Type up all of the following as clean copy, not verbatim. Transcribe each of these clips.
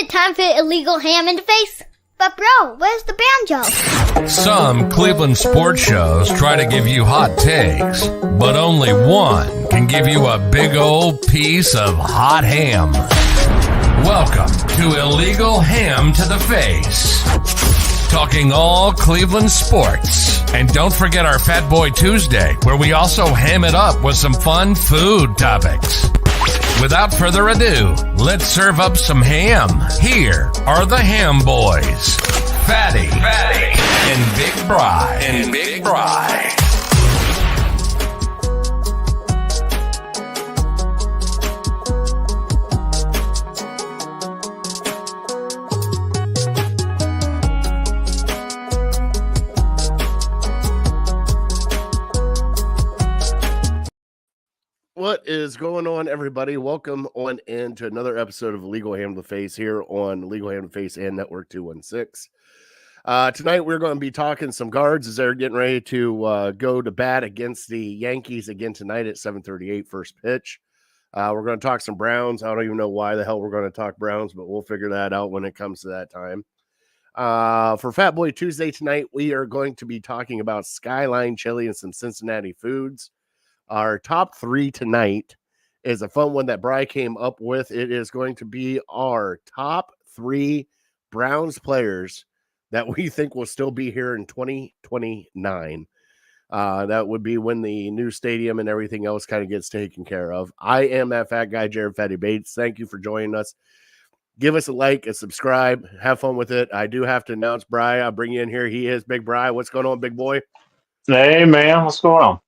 it time for illegal ham in the face? But bro, where's the banjo? Some Cleveland sports shows try to give you hot takes, but only one can give you a big old piece of hot ham. Welcome to Illegal Ham to the Face. Talking all Cleveland sports. And don't forget our Fat Boy Tuesday, where we also ham it up with some fun food topics. Without further ado, let's serve up some ham. Here are the Ham Boys, Fatty, and Big Bry. What is going on, everybody? Welcome on into another episode of Legal Ham to the Face here on Legal Ham to the Face and Network 216. Tonight, we're going to be talking some guards as they're getting ready to go to bat against the Yankees again tonight at 7:38 first pitch. We're going to talk some Browns. I don't even know why the hell we're going to talk Browns, but we'll figure that out when it comes to that time. For Fat Boy Tuesday tonight, we are going to be talking about Skyline Chili and some Cincinnati foods. Our top three tonight is a fun one that Bry came up with. It is going to be our top three Browns players that we think will still be here in 2029. That would be when the new stadium and everything else kind of gets taken care of. I am that fat guy, Jared Fatty Bates. Thank you for joining us. Give us a like, a subscribe, have fun with it. I do have to announce Bry. I'll bring you in here. He is Big Bry. What's going on, big boy? Hey, man. What's going on?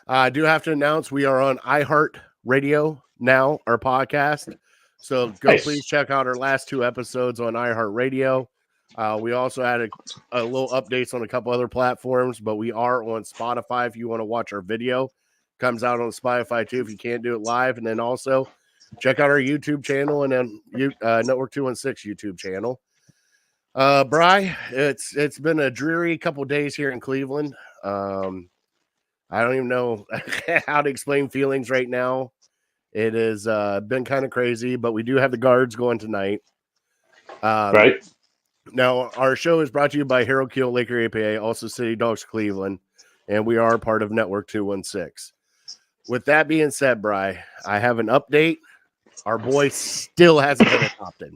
I do have to announce we are on iHeart Radio now, our podcast. So go please check out our last two episodes on iHeart Radio. We also had a little updates on a couple other platforms, but we are on Spotify if you want to watch our video. Comes out on Spotify too if you can't do it live. And then also check out our YouTube channel and then Network 216 YouTube channel. Bry, it's been a dreary couple days here in Cleveland. I don't even know how to explain feelings right now. It has been kind of crazy, but we do have the guards going tonight. Right. Now, our show is brought to you by Harold Keel, Laker APA, also City Dogs Cleveland, and we are part of Network 216. With that being said, Bry, I have an update. Our boy still hasn't been adopted.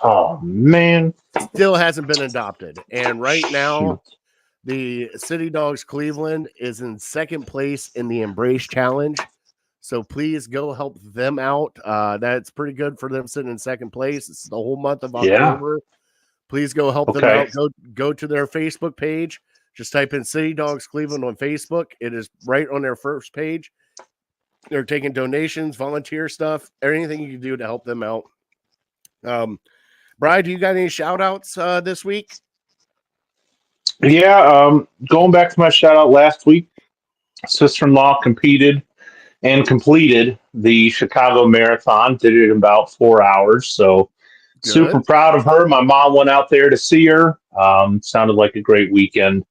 Oh, man. Still hasn't been adopted. And right now, the City Dogs Cleveland is in second place in the Embrace Challenge. So please go help them out. That's pretty good for them sitting in second place. It's the whole month of October. Yeah. Please go help them out. Go to their Facebook page. Just type in City Dogs Cleveland on Facebook. It is right on their first page. They're taking donations, volunteer stuff, anything you can do to help them out. Bri, do you got any shout outs this week? Yeah, going back to my shout out last week, sister-in-law competed and completed the Chicago Marathon, did it in about 4 hours. So good. Super proud of her. My mom went out there to see her. Sounded like a great weekend.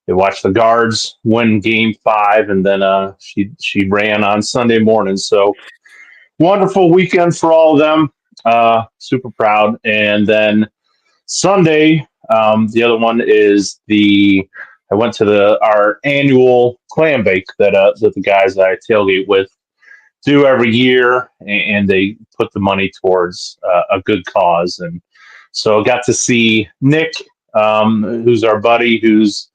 They watched the guards win game 5, and then she ran on Sunday morning. So wonderful weekend for all of them. Super proud. And then Sunday, the other one is I went to our annual clam bake that the guys I tailgate with do every year, and they put the money towards a good cause. And so I got to see Nick, who's our buddy, who's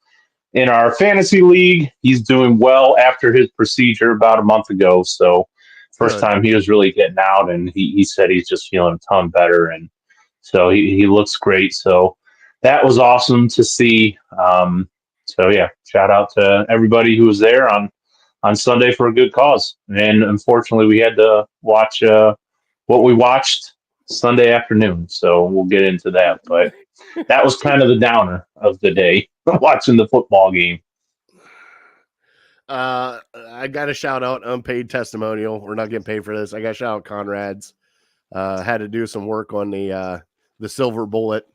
in our fantasy league. He's doing well after his procedure about a month ago. So first time he was really getting out, and he said he's just feeling a ton better. And so he looks great. So that was awesome to see. So yeah, shout out to everybody who was there on Sunday for a good cause. And unfortunately, we had to watch what we watched Sunday afternoon. So we'll get into that. But that was kind of the downer of the day, watching the football game. I got a shout out, unpaid testimonial. We're not getting paid for this. I got to shout out Conrad's. Had to do some work on the Silver Bullet.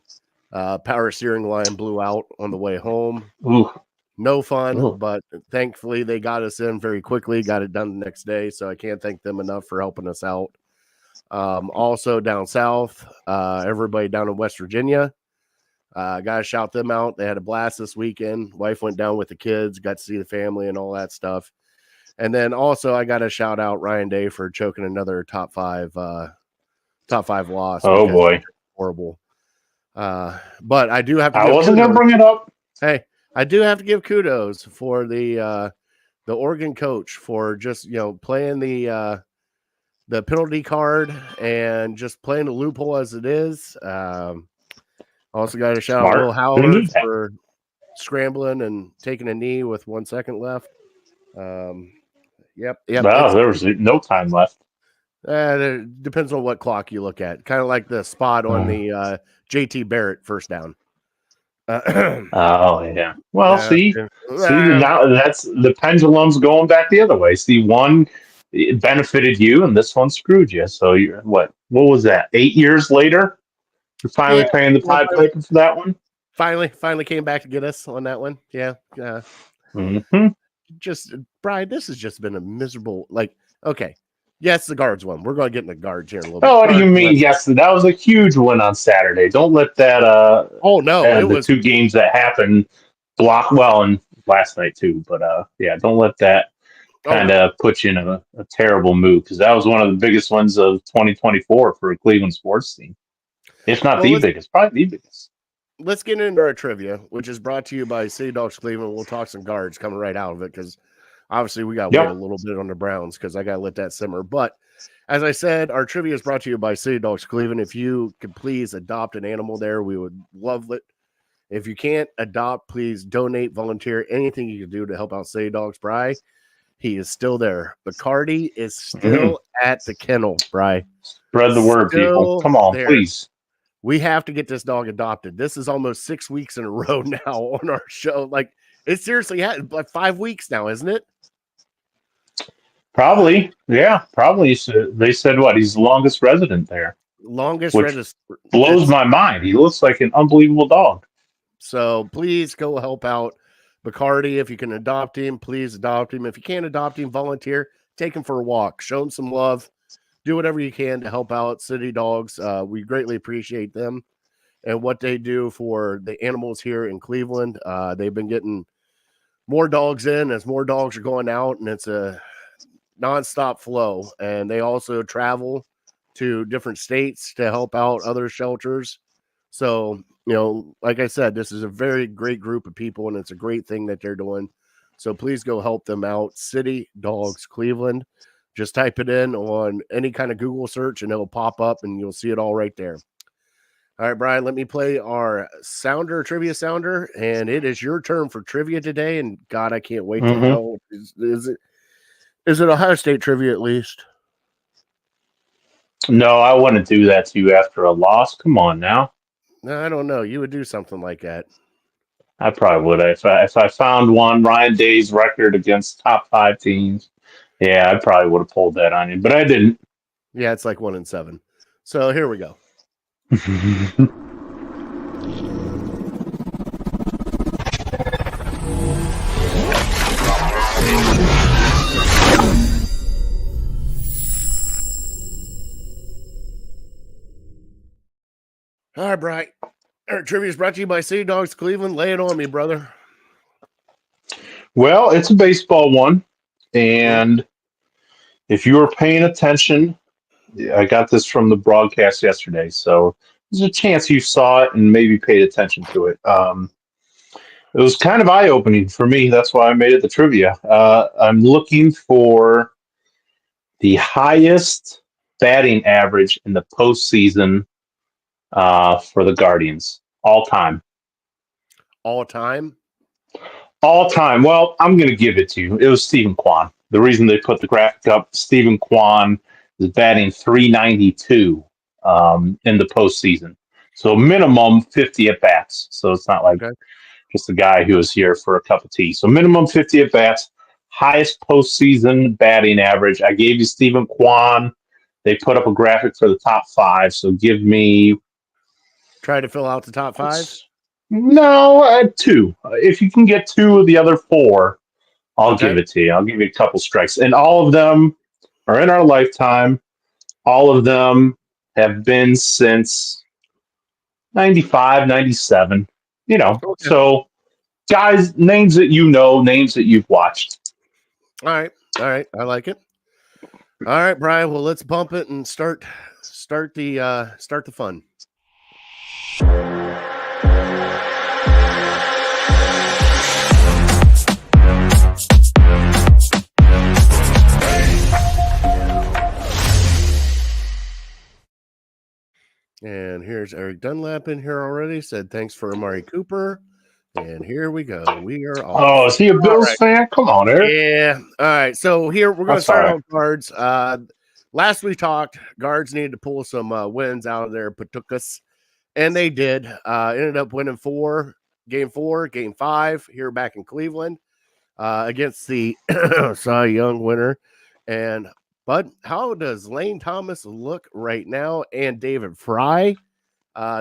Power steering line blew out on the way home. Ooh. No fun, but thankfully they got us in very quickly, got it done the next day. So I can't thank them enough for helping us out. Also down south, everybody down in West Virginia. Gotta shout them out. They had a blast this weekend. Wife went down with the kids, got to see the family and all that stuff. And then also I gotta shout out Ryan Day for choking another top five loss. Oh boy. Horrible. But I do have to I wasn't gonna bring it up. Hey, I do have to give kudos for the Oregon coach for just playing the penalty card and just playing the loophole as it is. Also got to shout out Will Howard for scrambling and taking a knee with 1 second left. Yep. Wow, there was no time left. It depends on what clock you look at. Kind of like the spot on the JT Barrett first down. Oh yeah. Well, see, now that's the pendulum's going back the other way. See, one it benefited you, and this one screwed you. So you're what was that? 8 years later, you're finally paying the pipe breaker for that one. Finally came back to get us on that one. Yeah. Just Brian, this has just been a miserable. Okay. Yes, the guards won. We're going to get in the guards here in a little bit. Oh, what do you mean? Yes, that was a huge win on Saturday. Don't let that. Oh no, it was 2 games that happened block well, and last night too. But don't let that kind of put you in a terrible mood, because that was one of the biggest ones of 2024 for a Cleveland sports team, if not the biggest, probably the biggest. Let's get into our trivia, which is brought to you by City Dogs Cleveland. We'll talk some guards coming right out of it, because obviously we got to wait a little bit on the Browns, because I got to let that simmer. But as I said, our trivia is brought to you by City Dogs Cleveland. If you could please adopt an animal there, we would love it. If you can't adopt, please donate, volunteer, anything you can do to help out City Dogs. Bri, he is still there. Bacardi is still at the kennel, Bri. Spread the word, people. Come on, please. We have to get this dog adopted. This is almost 6 weeks in a row now on our show. It seriously had 5 weeks now, isn't it? Probably. Yeah, probably. They said what? He's the longest resident there. Longest resident. Blows my mind. He looks like an unbelievable dog. So please go help out Bacardi. If you can adopt him, please adopt him. If you can't adopt him, volunteer. Take him for a walk. Show him some love. Do whatever you can to help out City Dogs. We greatly appreciate them and what they do for the animals here in Cleveland. They've been getting more dogs in as more dogs are going out, and it's a nonstop flow. And they also travel to different states to help out other shelters. So, like I said, this is a very great group of people, and it's a great thing that they're doing. So please go help them out. City Dogs Cleveland. Just type it in on any kind of Google search and it'll pop up and you'll see it all right there. All right, Brian, let me play our trivia sounder, and it is your turn for trivia today. And God, I can't wait to know. Is it Ohio State trivia at least? No, I wouldn't do that to you after a loss. Come on now. No, I don't know. You would do something like that. I probably would. If I found one, Ryan Day's record against top 5 teams. Yeah, I probably would have pulled that on you, but I didn't. Yeah, it's like 1-7. So here we go. All right, Brian. Our trivia is brought to you by City Dogs Cleveland. Lay it on me, brother. Well, it's a baseball one. And if you were paying attention, I got this from the broadcast yesterday, so there's a chance you saw it and maybe paid attention to it. It was kind of eye-opening for me. That's why I made it the trivia. I'm looking for the highest batting average in the postseason for the Guardians all time. All time? All time. Well, I'm going to give it to you. It was Stephen Kwan. The reason they put the graphic up, Stephen Kwan is batting .392 in the postseason. So minimum 50 at-bats. So it's not like just a guy who was here for a cup of tea. So minimum 50 at-bats, highest postseason batting average. I gave you Stephen Kwan. They put up a graphic for the top 5. So give me... Try to fill out the top 5? No, 2. If you can get 2 of the other 4, I'll give it to you. I'll give you a couple strikes. And all of them are in our lifetime. All of them have been since 95, 97. Okay. So guys, names that names that you've watched. All right. I like it. All right, Brian. Well, let's bump it and start the fun. And here's Eric Dunlap in here already. Said thanks for Amari Cooper. And here we go. We are off. Oh, is he a Bills fan? Come on, Eric. Yeah. All right. So here we're going to start on guards. Last we talked, guards needed to pull some wins out of their Patukas, and they did. Ended up winning game 4, game 5 here back in Cleveland against the Cy Young winner. But how does Lane Thomas look right now and David Fry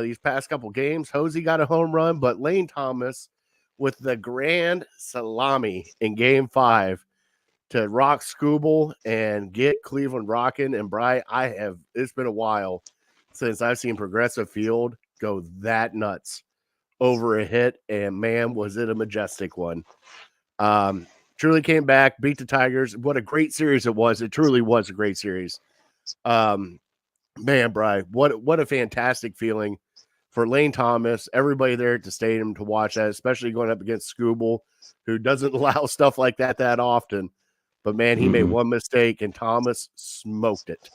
these past couple games? Hosey got a home run, but Lane Thomas with the grand salami in game 5 to rock Scooble and get Cleveland rocking. And Bri, it's been a while since I've seen Progressive Field go that nuts over a hit. And man, was it a majestic one. Truly came back, beat the Tigers. What a great series it was. It truly was a great series. Man, Bri, what a fantastic feeling for Lane Thomas, everybody there at the stadium to watch that, especially going up against Scooble, who doesn't allow stuff like that often. But, man, he made one mistake, and Thomas smoked it.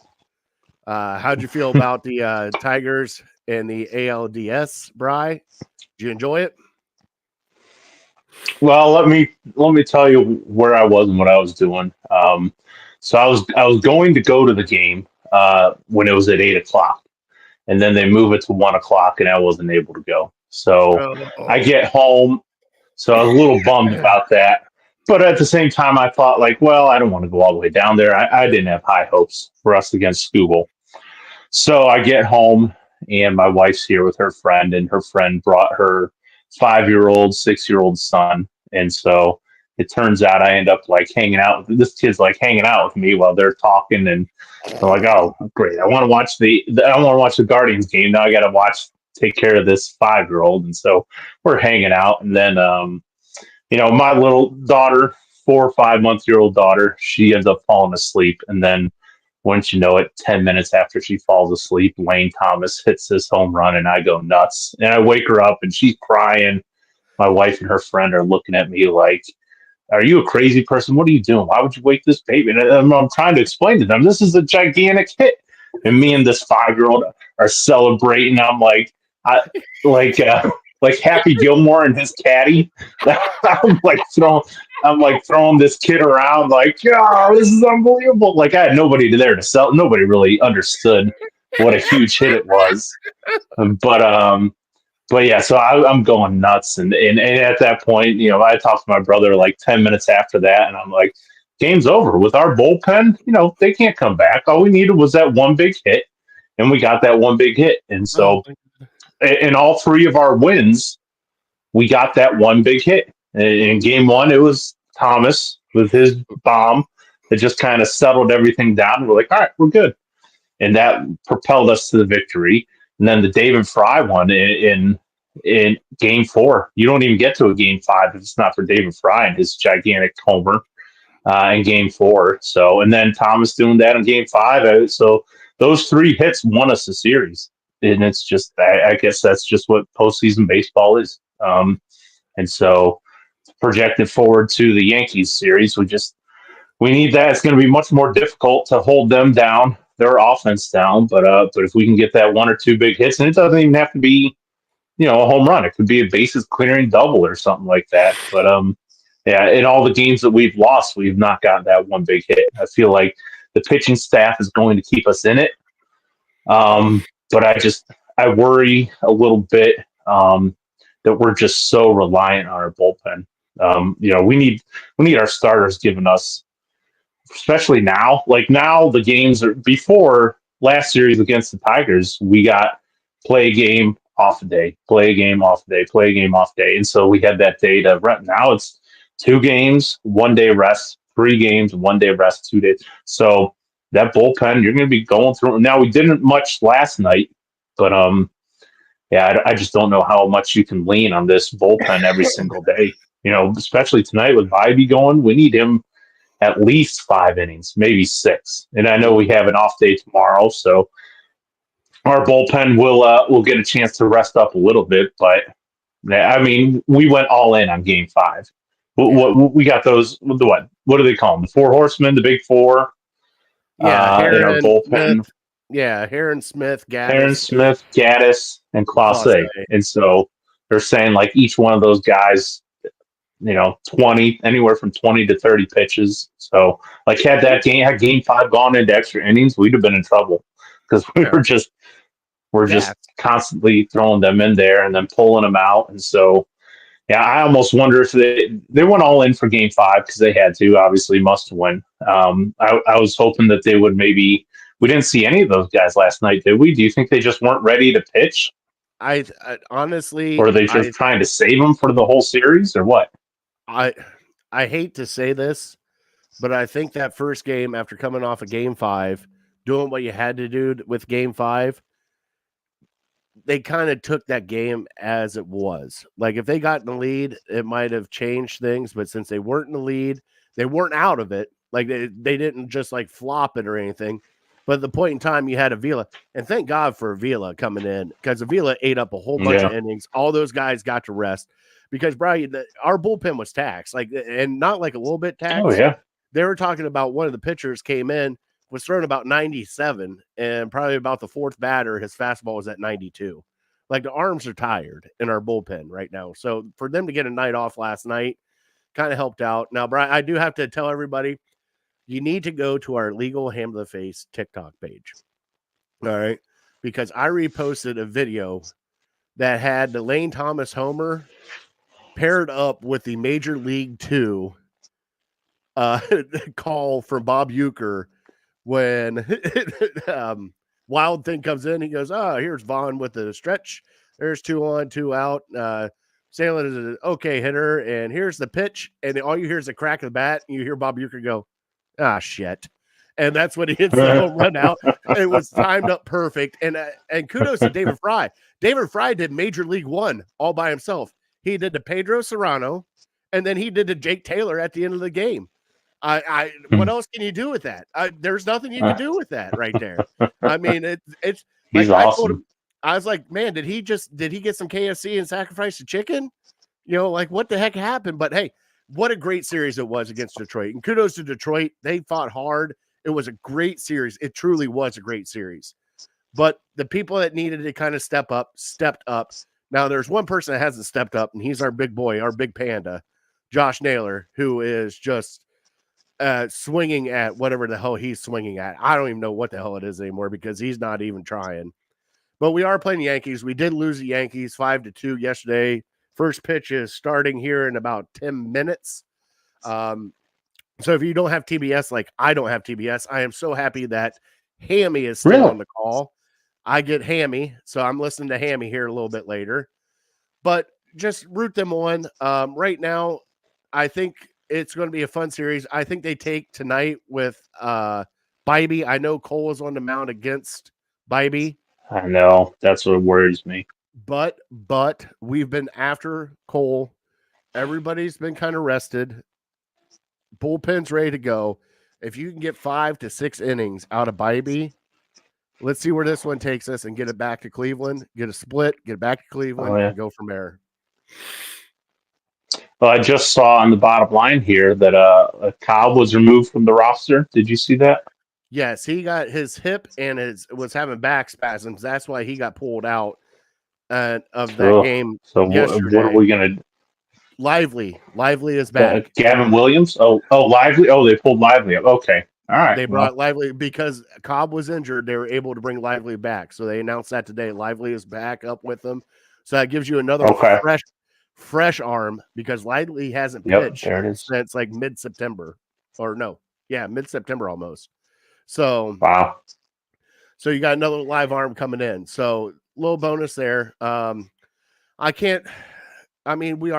How'd you feel about the Tigers and the ALDS, Bri? Did you enjoy it? Well, let me tell you where I was and what I was doing. So I was going to go to the game when it was at 8:00, and then they move it to 1:00, and I wasn't able to go. So I get home, so I was a little bummed about that. But at the same time, I thought, like, well, I don't want to go all the way down there. I didn't have high hopes for us against Scooble. So I get home, and my wife's here with her friend, and her friend brought her 5-year-old, 6-year-old son. And so it turns out I end up like hanging out. This kid's like hanging out with me while they're talking. And I'm like, oh, great. I want to watch the Guardians game. Now I got to take care of this 5-year-old. And so we're hanging out. And then, my little daughter, 4 or 5-month-old daughter, she ends up falling asleep. And then once you know it, 10 minutes after she falls asleep, Lane Thomas hits this home run and I go nuts. And I wake her up and she's crying. My wife and her friend are looking at me like, are you a crazy person? What are you doing? Why would you wake this baby? And I'm trying to explain to them, this is a gigantic hit. And me and this 5-year-old are celebrating. I'm like Happy Gilmore and his caddy. I'm like throwing this kid around, like, oh, this is unbelievable. Like I had nobody there to sell. Nobody really understood what a huge hit it was. But yeah, so I'm going nuts. And at that point, I talked to my brother like 10 minutes after that, and I'm like, game's over with our bullpen. They can't come back. All we needed was that one big hit, and we got that one big hit. And so in all 3 of our wins, we got that one big hit. In game 1, it was Thomas with his bomb that just kind of settled everything down. And we're like, all right, we're good. And that propelled us to the victory. And then the David Fry one in game 4, you don't even get to a game 5 if it's not for David Fry and his gigantic homer in game 4. So, and then Thomas doing that in game 5. So those 3 hits won us a series. And it's just, I guess that's just what postseason baseball is. And so projected forward to the Yankees series, we need that. It's going to be much more difficult to hold them down, their offense down. But if we can get that 1 or 2 big hits, and it doesn't even have to be, a home run. It could be a bases clearing double or something like that. But in all the games that we've lost, we've not gotten that one big hit. I feel like the pitching staff is going to keep us in it. But I worry a little bit that we're just so reliant on our bullpen. We need our starters giving us, especially now. Like now, the games are before last series against the Tigers. We got play a game off a day, play a game off a day, play a game off day, and so we had that day to rest. Now it's 2 games, 1 day rest, 3 games, 1 day rest, 2 days. So that bullpen, you're going to be going through. Now, we didn't much last night, but yeah, I just don't know how much you can lean on this bullpen every single day. Especially tonight with Bybee going, we need him at least 5 innings, maybe 6. And I know we have an off day tomorrow, so our bullpen will get a chance to rest up a little bit. But I mean, we went all in on Game 5. What we got those? What do they call them? The 4 horsemen, the big 4. Yeah, in our bullpen. Smith. Yeah, Heron, Smith, Gaddis, and Clase. And so they're saying like each one of those guys, 20, anywhere from 20 to 30 pitches. So like had Game 5 gone into extra innings, we'd have been in trouble because we're just constantly throwing them in there and then pulling them out. And so, yeah, I almost wonder if they went all in for Game 5 because they had to, obviously must win. I was hoping that they would maybe. We didn't see any of those guys last night, did we? Do you think they just weren't ready to pitch? I honestly, or are they just trying to save them for the whole series, or what? I hate to say this, but I think that first game after coming off of Game 5, doing what you had to do with Game 5, they kind of took that game as it was. Like if they got in the lead, it might have changed things, but since they weren't in the lead, they weren't out of it. Like they didn't just like flop it or anything. But at the point in time, you had Avila, and thank God for Avila coming in because Avila ate up a whole bunch of innings. All those guys got to rest because, Brian, our bullpen was taxed, and not like a little bit taxed. Oh, yeah. They were talking about one of the pitchers came in, was throwing about 97, and probably about the 4th batter, his fastball was at 92. Like the arms are tired in our bullpen right now. So for them to get a night off last night kind of helped out. Now, Brian, I do have to tell everybody, you need to go to our Legal Ham to the Face TikTok page. All right. Because I reposted a video that had the Lane Thomas homer paired up with the Major League 2 call from Bob Uecker when Wild Thing comes in. He goes, here's Vaughn with the stretch. There's 2 on, 2 out. Salem is an okay hitter. And here's the pitch. And all you hear is a crack of the bat. And you hear Bob Uecker go, shit. And that's when he hits the home run out. It was timed up perfect. And kudos to David Fry. David Fry did Major League 1 all by himself. He did to Pedro Serrano, and then he did to Jake Taylor at the end of the game. What else can you do with that? There's nothing you can do with that right there. I mean, it's he's like, awesome. I was like, man, did he get some KFC and sacrifice the chicken? Like what the heck happened? But hey, what a great series it was against Detroit. And kudos to Detroit. They fought hard. It was a great series. It truly was a great series. But the people that needed to kind of stepped up. Now, there's one person that hasn't stepped up, and he's our big boy, our big panda, Josh Naylor, who is just swinging at whatever the hell he's swinging at. I don't even know what the hell it is anymore because he's not even trying. But we are playing the Yankees. We did lose the Yankees 5-2 yesterday. First pitch is starting here in about 10 minutes. So if you don't have TBS, like I don't have TBS, I am so happy that Hammy is still on the call. I get Hammy, so I'm listening to Hammy here a little bit later. But just root them on. Right now, I think it's going to be a fun series. I think they take tonight with Bybee. I know Cole is on the mound against Bybee. I know. That's what worries me. But we've been after Cole. Everybody's been kind of rested. Bullpen's ready to go. If you can get 5 to 6 innings out of Bybee, let's see where this one takes us and get it back to Cleveland, get a split, get it back to Cleveland, and go from there. Well, I just saw on the bottom line here that Cobb was removed from the roster. Did you see that? Yes, he got his hip and was having back spasms. That's why he got pulled out of that game. So what are we going to? Lively is back. Gavin Williams. Oh, Lively. Oh, they pulled Lively up. Okay, all right. They brought Lively because Cobb was injured. They were able to bring Lively back, so they announced that today. Lively is back up with them, so that gives you another fresh arm because Lively hasn't pitched since like mid-September, mid-September almost. So wow. So you got another live arm coming in. So little bonus there. We are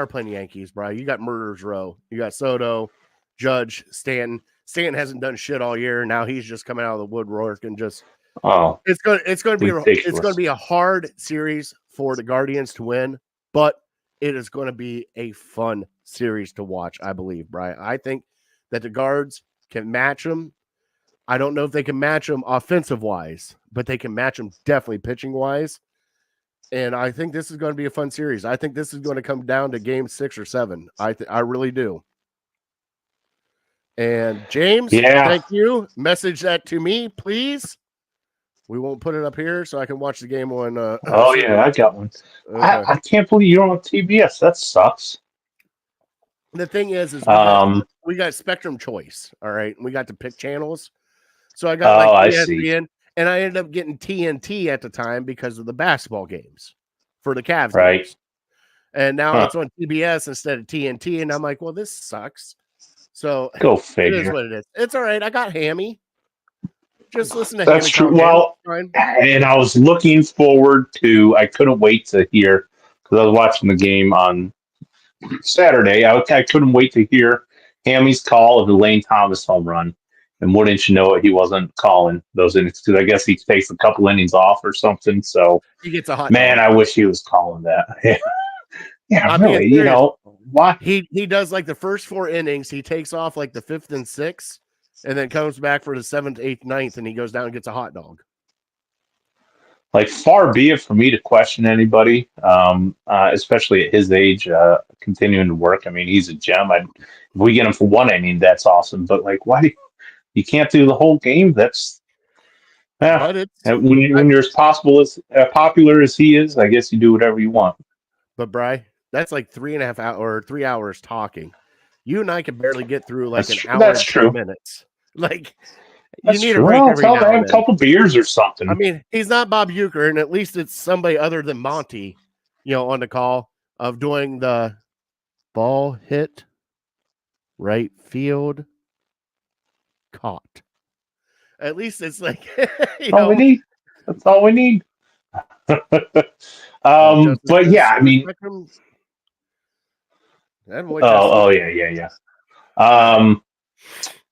playing the Yankees, bro. You got Murderers Row. You got Soto, Judge, Stanton. Stanton hasn't done shit all year. Now he's just coming out of the woodwork and just it's going to be a hard series for the Guardians to win, but it is going to be a fun series to watch, I believe, Brian. I think that the Guards can match them. I don't know if they can match them offensive wise, but they can match them definitely pitching wise. And I think this is going to be a fun series. I think this is going to come down to game 6 or 7. I really do. And James, thank you. Message that to me, please. We won't put it up here so I can watch the game on. I got one. Okay. I can't believe you don't have TBS. That sucks. The thing is we got Spectrum Choice. All right, we got to pick channels. So I got ESPN, and I ended up getting TNT at the time because of the basketball games for the Cavs. Right. Games. And now it's on TBS instead of TNT, and I'm like, well, this sucks. So go figure. It is what it is. It's all right. I got Hammy. Just listen to That's Hammy. True. Well, and I was looking forward to. I couldn't wait to hear because I was watching the game on Saturday. I couldn't wait to hear Hammy's call of the Lane Thomas home run. And wouldn't you know it, he wasn't calling those innings because I guess he takes a couple innings off or something. So he gets a hot man. dog. I wish he was calling that. Yeah, really. Why he does like the first 4 innings. He takes off like the 5th and 6th, and then comes back for the 7th, 8th, 9th, and he goes down and gets a hot dog. Like, far be it for me to question anybody, especially at his age, continuing to work. I mean, he's a gem. If we get him for 1 inning, that's awesome. But like, why do you can't do the whole game? That's when you're as popular as he is, I guess you do whatever you want. But Bri, that's like 3.5 hours or 3 hours talking. You and I can barely get through like an hour and 10 minutes. Like you need a break every now and then. Have a couple beers or something. I mean, he's not Bob Uecker, and at least it's somebody other than Monty, on the call of doing the ball hit, right field, caught. At least it's like all we need. That's all we need. But yeah, I mean, yeah.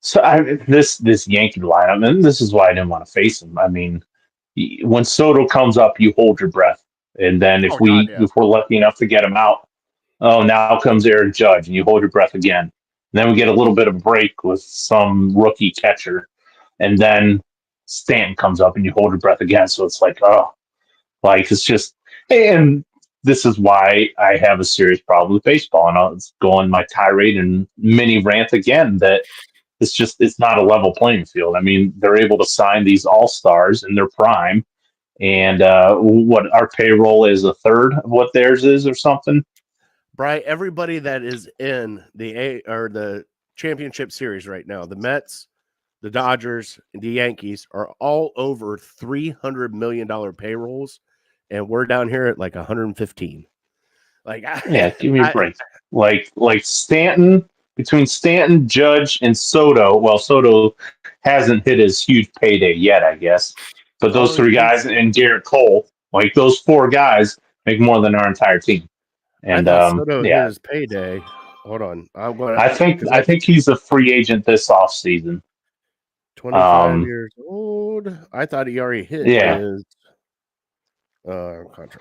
So this Yankee lineup, and this is why I didn't want to face him. I mean, when Soto comes up, you hold your breath, and then if we're lucky enough to get him out, now comes Aaron Judge, and you hold your breath again. And then we get a little bit of a break with some rookie catcher, and then Stanton comes up, and you hold your breath again. So it's like, it's just, and this is why I have a serious problem with baseball. And I'll go on my tirade and mini rant again that it's not a level playing field. I mean, they're able to sign these all-stars in their prime. And what our payroll is a third of what theirs is or something. Bri, everybody that is in the championship series right now, the Mets, the Dodgers, and the Yankees are all over $300 million payrolls. And we're down here at like 115. Give me a break. Like Stanton, between Stanton, Judge, and Soto. Well, Soto hasn't hit his huge payday yet, I guess. But those 3 guys and Garrett Cole, like those 4 guys, make more than our entire team. And Soto hit his payday. Hold on, I think he's a free agent this offseason. 25 years old. I thought he already hit his contract.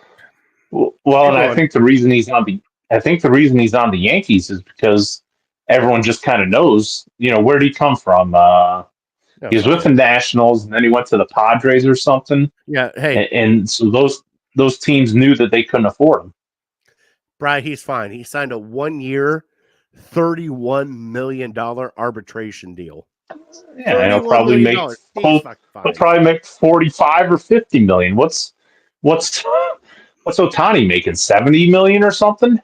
Well, and I think the reason he's on the Yankees is because everyone just kind of knows, where did he come from? He was with the Nationals, and then he went to the Padres or something. Yeah, hey, and so those teams knew that they couldn't afford him. Brian, he's fine. He signed a 1-year, $31 million arbitration deal. Yeah, and he'll probably make 45 or 50 million. What's Ohtani making? 70 million or something?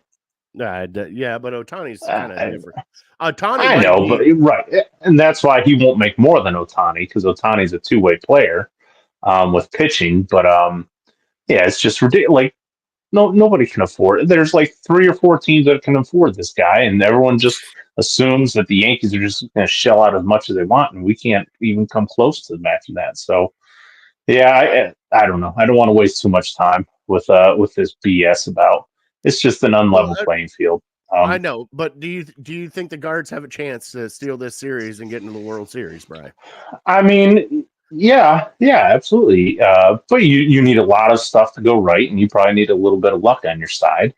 Yeah, but Ohtani's kind of different. Ohtani, I know, but right, and that's why he won't make more than Ohtani because Ohtani's a 2-way player with pitching. But it's just ridiculous. Like nobody can afford it. There's like 3 or 4 teams that can afford this guy, and everyone just assumes that the Yankees are just going to shell out as much as they want, and we can't even come close to matching that. So, yeah, I don't know. I don't want to waste too much time with this BS about. It's just an unlevel playing field. I know, but do you think the Guards have a chance to steal this series and get into the World Series, Brian? I mean, yeah, absolutely. But you need a lot of stuff to go right, and you probably need a little bit of luck on your side.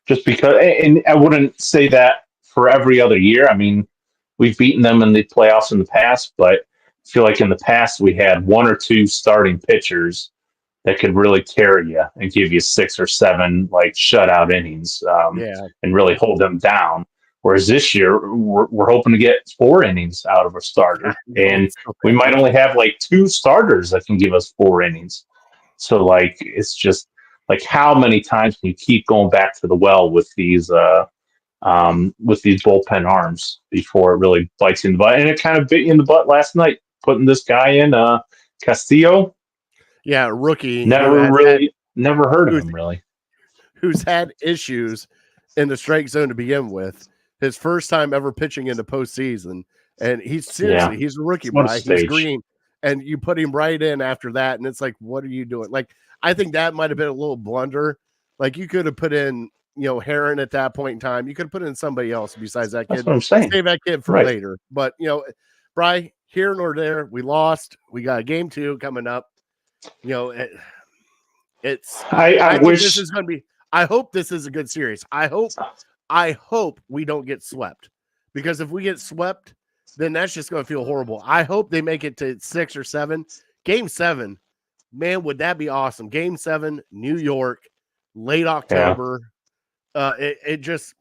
Just because, and I wouldn't say that for every other year. I mean, we've beaten them in the playoffs in the past, but I feel like in the past we had one or two starting pitchers that could really carry you and give you 6 or 7 like shutout innings, and really hold them down. Whereas this year we're hoping to get 4 innings out of a starter, and we might only have like 2 starters that can give us 4 innings. So like it's just like how many times can you keep going back to the well with these bullpen arms before it really bites you in the butt? And it kind of bit you in the butt last night, putting this guy in, Castillo. Yeah, rookie. Never heard of him really. Who's had issues in the strike zone to begin with. His first time ever pitching in the postseason, and he's a rookie, Brian. He's green, and you put him right in after that, and it's like, what are you doing? Like, I think that might have been a little blunder. Like, you could have put in, Heron at that point in time. You could have put in somebody else besides that kid. That's what I'm saying. Save that kid for later. But Brian, here nor there, we lost. We got game 2 coming up. I wish this is going to be. I hope this is a good series. I hope we don't get swept, because if we get swept, then that's just going to feel horrible. I hope they make it to 6 or 7. Game 7, man, would that be awesome? Game 7, New York, late October. It just,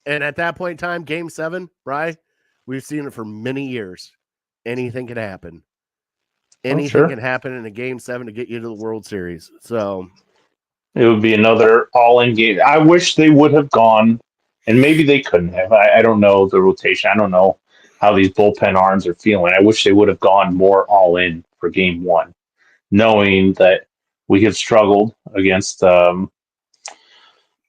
and at that point in time, Game 7, Brian, we've seen it for many years. Anything can happen. Anything can happen in a Game 7 to get you to the World Series. So it would be another all-in game. I wish they would have gone, and maybe they couldn't have. I don't know the rotation. I don't know how these bullpen arms are feeling. I wish they would have gone more all-in for Game 1, knowing that we have struggled against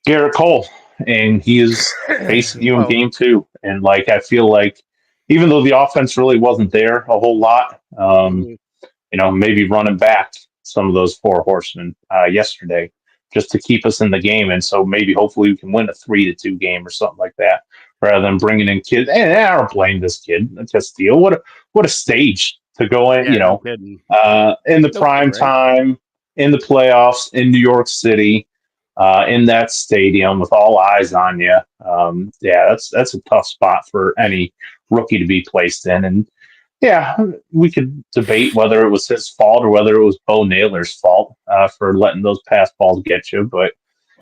Garrett Cole, and he is facing you in Game 2. And like I feel like even though the offense really wasn't there a whole lot, maybe running back some of those 4 horsemen yesterday just to keep us in the game. And so maybe hopefully we can win a 3-2 game or something like that, rather than bringing in kids. And I don't blame this kid, Castillo. What a stage to go in, in the prime time, in the playoffs, in New York City, in that stadium with all eyes on you. That's a tough spot for any rookie to be placed in. And we could debate whether it was his fault or whether it was Bo Naylor's fault for letting those pass balls get you. But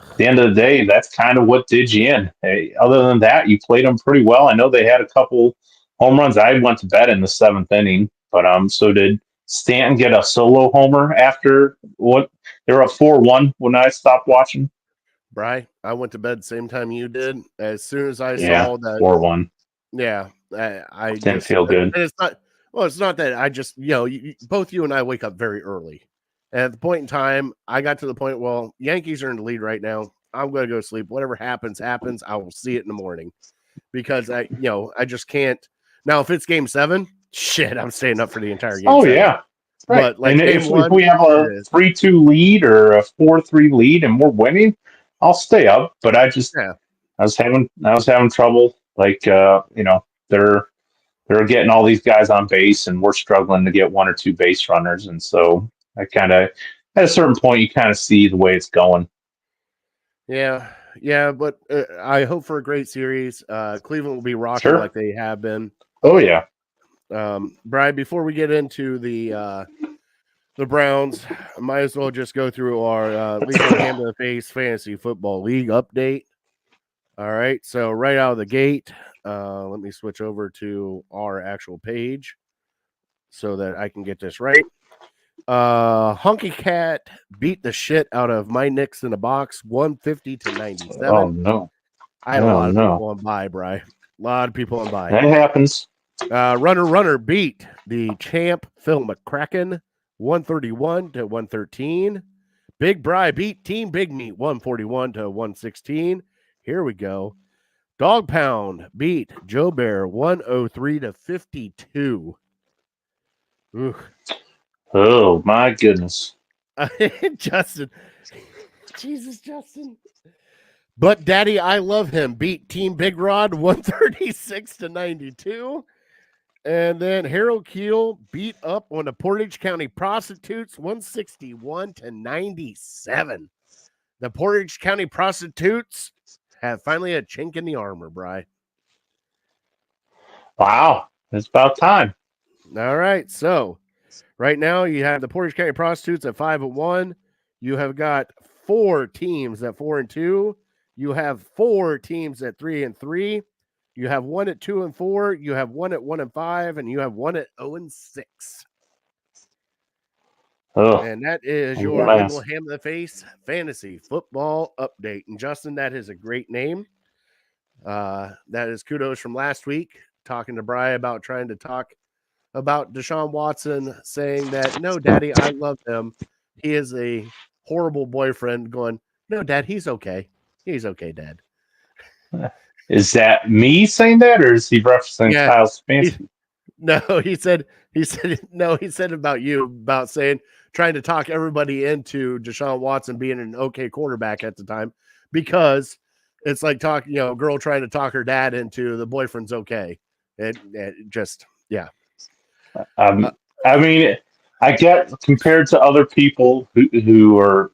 at the end of the day, that's kind of what did you in. Hey, other than that, you played them pretty well. I know they had a couple home runs. I went to bed in the 7th inning, but so did Stanton get a solo homer after what they were up 4-1 when I stopped watching. Bri, I went to bed same time you did. As soon as I saw that 4-1. Yeah, I didn't feel good. And it's not that I just, both you and I wake up very early. And at the point in time, I got to the point, well, Yankees are in the lead right now. I'm going to go sleep. Whatever happens. I will see it in the morning, because I just can't. Now, if it's Game 7, shit, I'm staying up for the entire game. Oh, 7. Yeah. Right. But like, if we have a 3-2 lead or a 4-3 lead and we're winning, I'll stay up. But I was having trouble. Like, they're getting all these guys on base, and we're struggling to get 1 or 2 base runners. And so I kind of, at a certain point, you kind of see the way it's going. Yeah, but I hope for a great series. Cleveland will be rocking like they have been. Oh, yeah. Brian, before we get into the Browns, I might as well just go through our Legal Hand to the Face Fantasy Football League update. All right, so right out of the gate, let me switch over to our actual page so that I can get this right. Hunky Cat beat the shit out of my Knicks in the box, 150-97. Oh, no. I had a lot of people on bye, Bri. A lot of people on bye. That happens. Runner beat the champ Phil McCracken, 131-113. Big Bri beat Team Big Meat, 141-116. Here we go. Dog Pound beat Joe Bear, 103-52. Ooh. Oh, my goodness. Justin. Jesus, Justin. But Daddy, I Love Him beat Team Big Rod 136-92. And then Harold Keel beat up on the Portage County Prostitutes 161-97. The Portage County Prostitutes have finally a chink in the armor, Bri. Wow. It's about time. All right. So right now you have the Portage County Prostitutes at 5-1. You have got 4 teams at 4-2. You have 4 teams at 3-3. You have 1 at 2-4. You have 1 at 1-5, and you have 1 at 0-6. Oh, And that is your Little Ham in the Face fantasy football update. And Justin, that is a great name. That is kudos from last week, talking to Bri about trying to talk about Deshaun Watson, saying that, no, Daddy, I love him. He is a horrible boyfriend. Going, no, Dad, he's okay. He's okay, Dad. Is that me saying that, or is he referencing Kyle Stefanski? No, he said about you, about saying, trying to talk everybody into Deshaun Watson being an okay quarterback at the time, because it's like talking, a girl trying to talk her dad into the boyfriend's okay. It just, yeah. I mean, I get compared to other people who are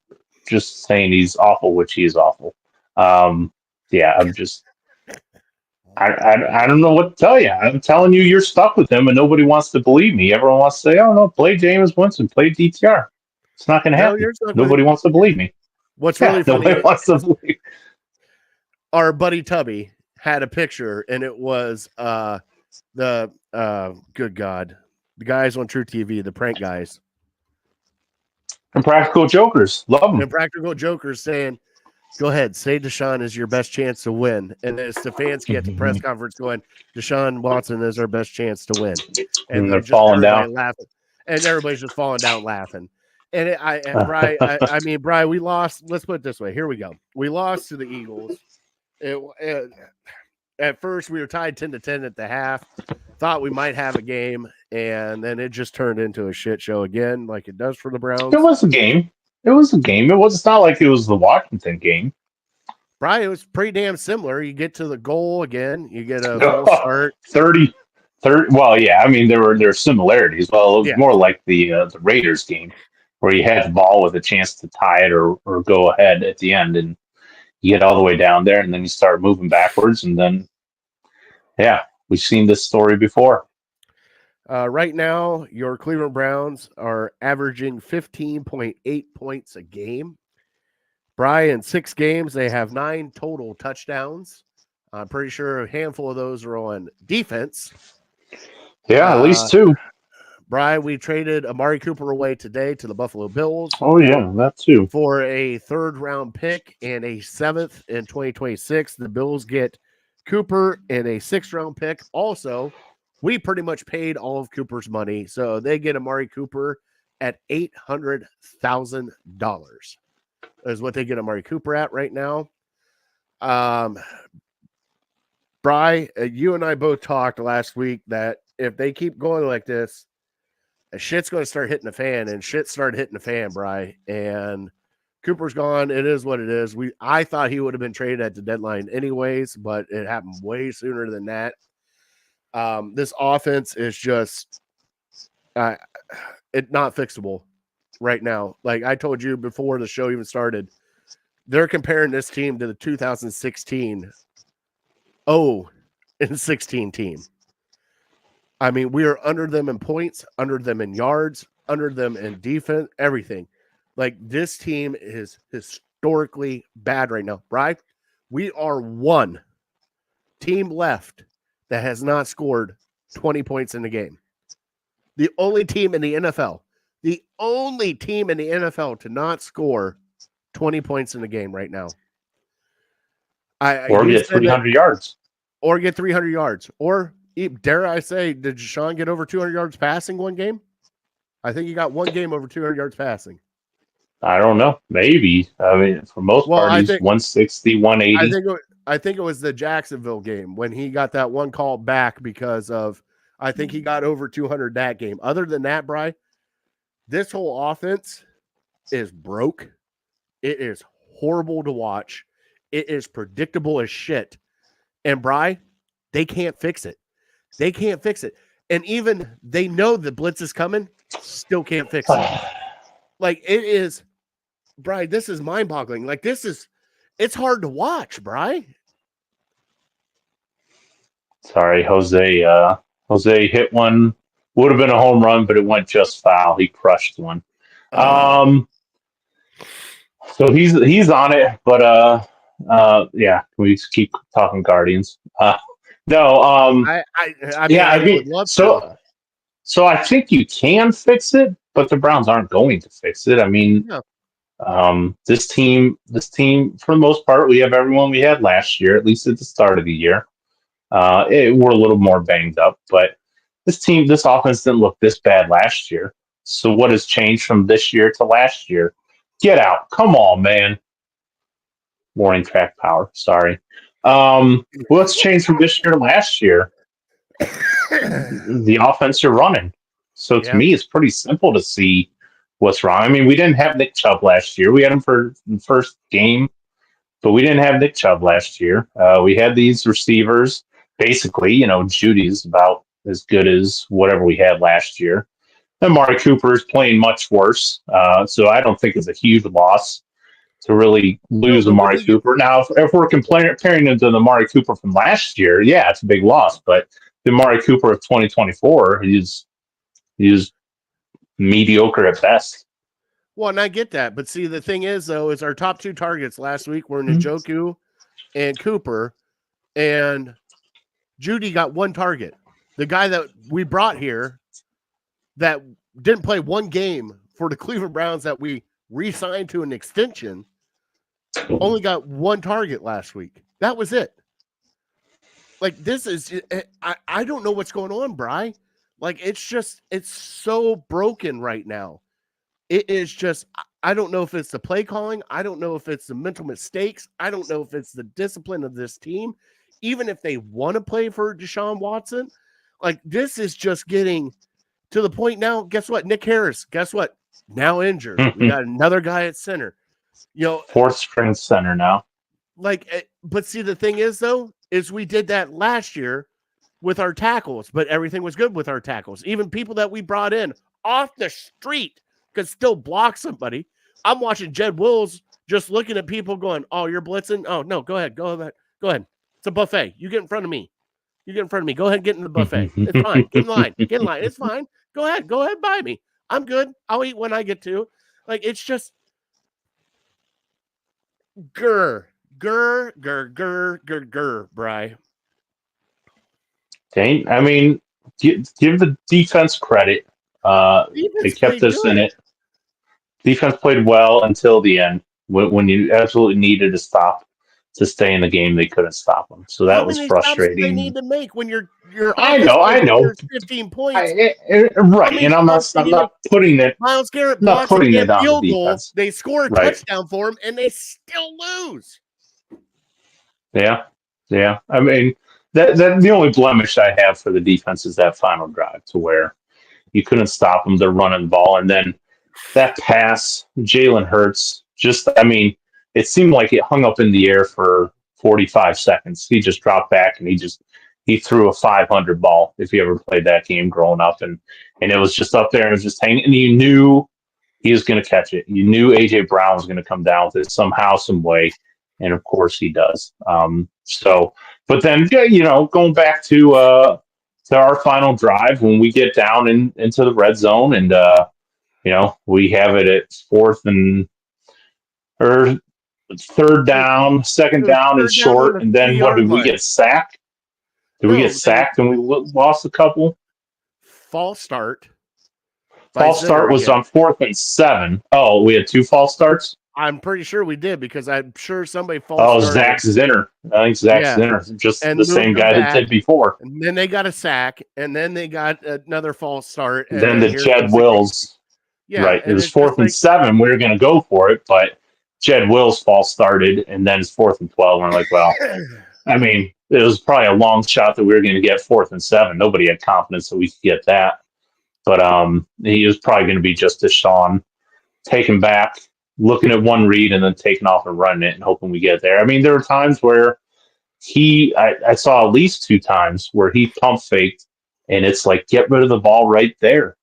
just saying he's awful, which he is awful. Yeah, I'm just, I don't know what to tell you. I'm telling you, you're stuck with him, and nobody wants to believe me. Everyone wants to say, "Oh no, play Jameis Winston, play DTR." It's not going to happen. Nobody wants to believe me. What's really funny? Nobody wants to believe. Our buddy Tubby had a picture, and it was the good God, the guys on True TV, the prank guys, and Practical Jokers, love them. And Practical Jokers saying, "Go ahead, say Deshaun is your best chance to win." And then Stefanski at the press conference going, "Deshaun Watson is our best chance to win." And they're falling down, laughing, and everybody's just falling down laughing. And I mean, Bri, we lost. Let's put it this way. Here we go. We lost to the Eagles. At first, we were tied 10-10 at the half. Thought we might have a game, and then it just turned into a shit show again, like it does for the Browns. It was a game. It's not like it was the Washington game. Right, it was pretty damn similar. You get to the goal again, you get a full start. 30. Well, yeah, I mean there are similarities. Well, it was more like the Raiders game, where you had the ball with a chance to tie it or go ahead at the end, and you get all the way down there, and then you start moving backwards, and then we've seen this story before. Right now, your Cleveland Browns are averaging 15.8 points a game. Bri, in 6 games, they have 9 total touchdowns. I'm pretty sure a handful of those are on defense. Yeah, at least 2. Bri, we traded Amari Cooper away today to the Buffalo Bills. Oh, yeah, that too. For a 3rd-round pick and a 7th in 2026. The Bills get Cooper and a 6th-round pick. Also, we pretty much paid all of Cooper's money, so they get Amari Cooper at $800,000 is what they get Amari Cooper at right now. Bri, you and I both talked last week that if they keep going like this, shit's going to start hitting the fan, and shit started hitting the fan, Bri. And Cooper's gone. It is what it is. I thought he would have been traded at the deadline anyways, but it happened way sooner than that. This offense is just not fixable right now. Like I told you before the show even started, they're comparing this team to the 2016 0-16 team. I mean, we are under them in points, under them in yards, under them in defense, everything. Like this team is historically bad right now. Right? We are one team left that has not scored 20 points in the game. The only team in the NFL to not score 20 points in the game right now. Or get 300 yards. Or get 300 yards. Or, dare I say, did Deshaun get over 200 yards passing one game? I think he got one game over 200 yards passing. I don't know. Maybe. I mean, for most parties, 160, 180. I think it was the Jacksonville game when he got that one call back because of, I think he got over 200 that game. Other than that, Bri, this whole offense is broke. It is horrible to watch. It is predictable as shit. And Bri, they can't fix it. They can't fix it. And even they know the blitz is coming, still can't fix it. Like, it is, Bri, this is mind-boggling. Like, it's hard to watch, Bri. Sorry, Jose. Jose hit one. Would have been a home run, but it went just foul. He crushed one. So he's on it, but yeah, we just keep talking Guardians. No, I mean, would love to. So I think you can fix it, but the Browns aren't going to fix it. I mean, this team, for the most part, we have everyone we had last year, at least at the start of the year. We're a little more banged up, but this offense didn't look this bad last year. So what has changed from this year to last year? Get out. Come on, man. Warning track power. Sorry. What's changed from this year to last year? The offense you're running. So to me, it's pretty simple to see what's wrong. I mean, we didn't have Nick Chubb last year. We had him for the first game, but we didn't have Nick Chubb last year. We had these receivers. Basically, Judy's about as good as whatever we had last year. And Amari Cooper is playing much worse. So I don't think it's a huge loss to really lose Amari Cooper. Now, if we're comparing him to the Amari Cooper from last year, yeah, it's a big loss. But the Amari Cooper of 2024, he's mediocre at best. Well, and I get that. But see, the thing is, though, is our top two targets last week were Njoku and Cooper. And Judy got one target. The guy that we brought here that didn't play one game for the Cleveland Browns that we re-signed to an extension only got one target last week. That was it. Like, this is, I don't know what's going on, Bri. Like, it's so broken right now. It is just, I don't know if it's the play calling. I don't know if it's the mental mistakes. I don't know if it's the discipline of this team. Even if they want to play for Deshaun Watson, like, this is just getting to the point now. Guess what? Nick Harris, guess what? Now injured. We got another guy at center. Fourth string center now. Like, but see, the thing is, though, is we did that last year with our tackles, but everything was good with our tackles. Even people that we brought in off the street could still block somebody. I'm watching Jed Wills just looking at people going, "Oh, you're blitzing? Oh, no, go ahead. It's a buffet. You get in front of me. Go ahead, get in the buffet. It's fine. Get in line. It's fine. Go ahead, buy me. I'm good. I'll eat when I get to." Like, it's just grr, Bri. I mean, give the defense credit. They kept us in it. Defense played well until the end. When you absolutely needed to stay in the game, they couldn't stop them. So that was frustrating. They need to make when you're I know 15 points. Right, and I'm not putting it. Myles Garrett not putting it on field the goal. defense. They score a touchdown for him, and they still lose. Yeah. I mean, that the only blemish I have for the defense is that final drive, to where you couldn't stop them. They're running the ball, and then that pass, Jalen Hurts. It seemed like it hung up in the air for 45 seconds. He just dropped back and he threw a 500 ball. If you ever played that game growing up, and it was just up there and it was just hanging, and you knew he was going to catch it. You knew AJ Brown was going to come down with it somehow, some way. And of course he does. But then, going back to our final drive, when we get down into the red zone, and we have it at third down, second down is short, and then what did we get sacked? Did we get sacked and we lost a couple? False start. False start was on 4th and 7. Oh, we had 2 false starts? I'm pretty sure we did, because I'm sure somebody false started. Oh, Zach Zinner. I think Zach Zinner, just the same guy that did before. And then they got a sack, and then they got another false start. And then the Jed Wills. Yeah, right. It was 4th and 7. We were going to go for it, but Jed Wills false started, and then it's 4th and 12. And we're like, well, I mean, it was probably a long shot that we were going to get 4th and 7. Nobody had confidence that we could get that. But he was probably going to be just Deshaun, take him back, looking at one read and then taking off and running it and hoping we get there. I mean, there were times where I saw at least 2 times where he pump faked, and it's like, get rid of the ball right there.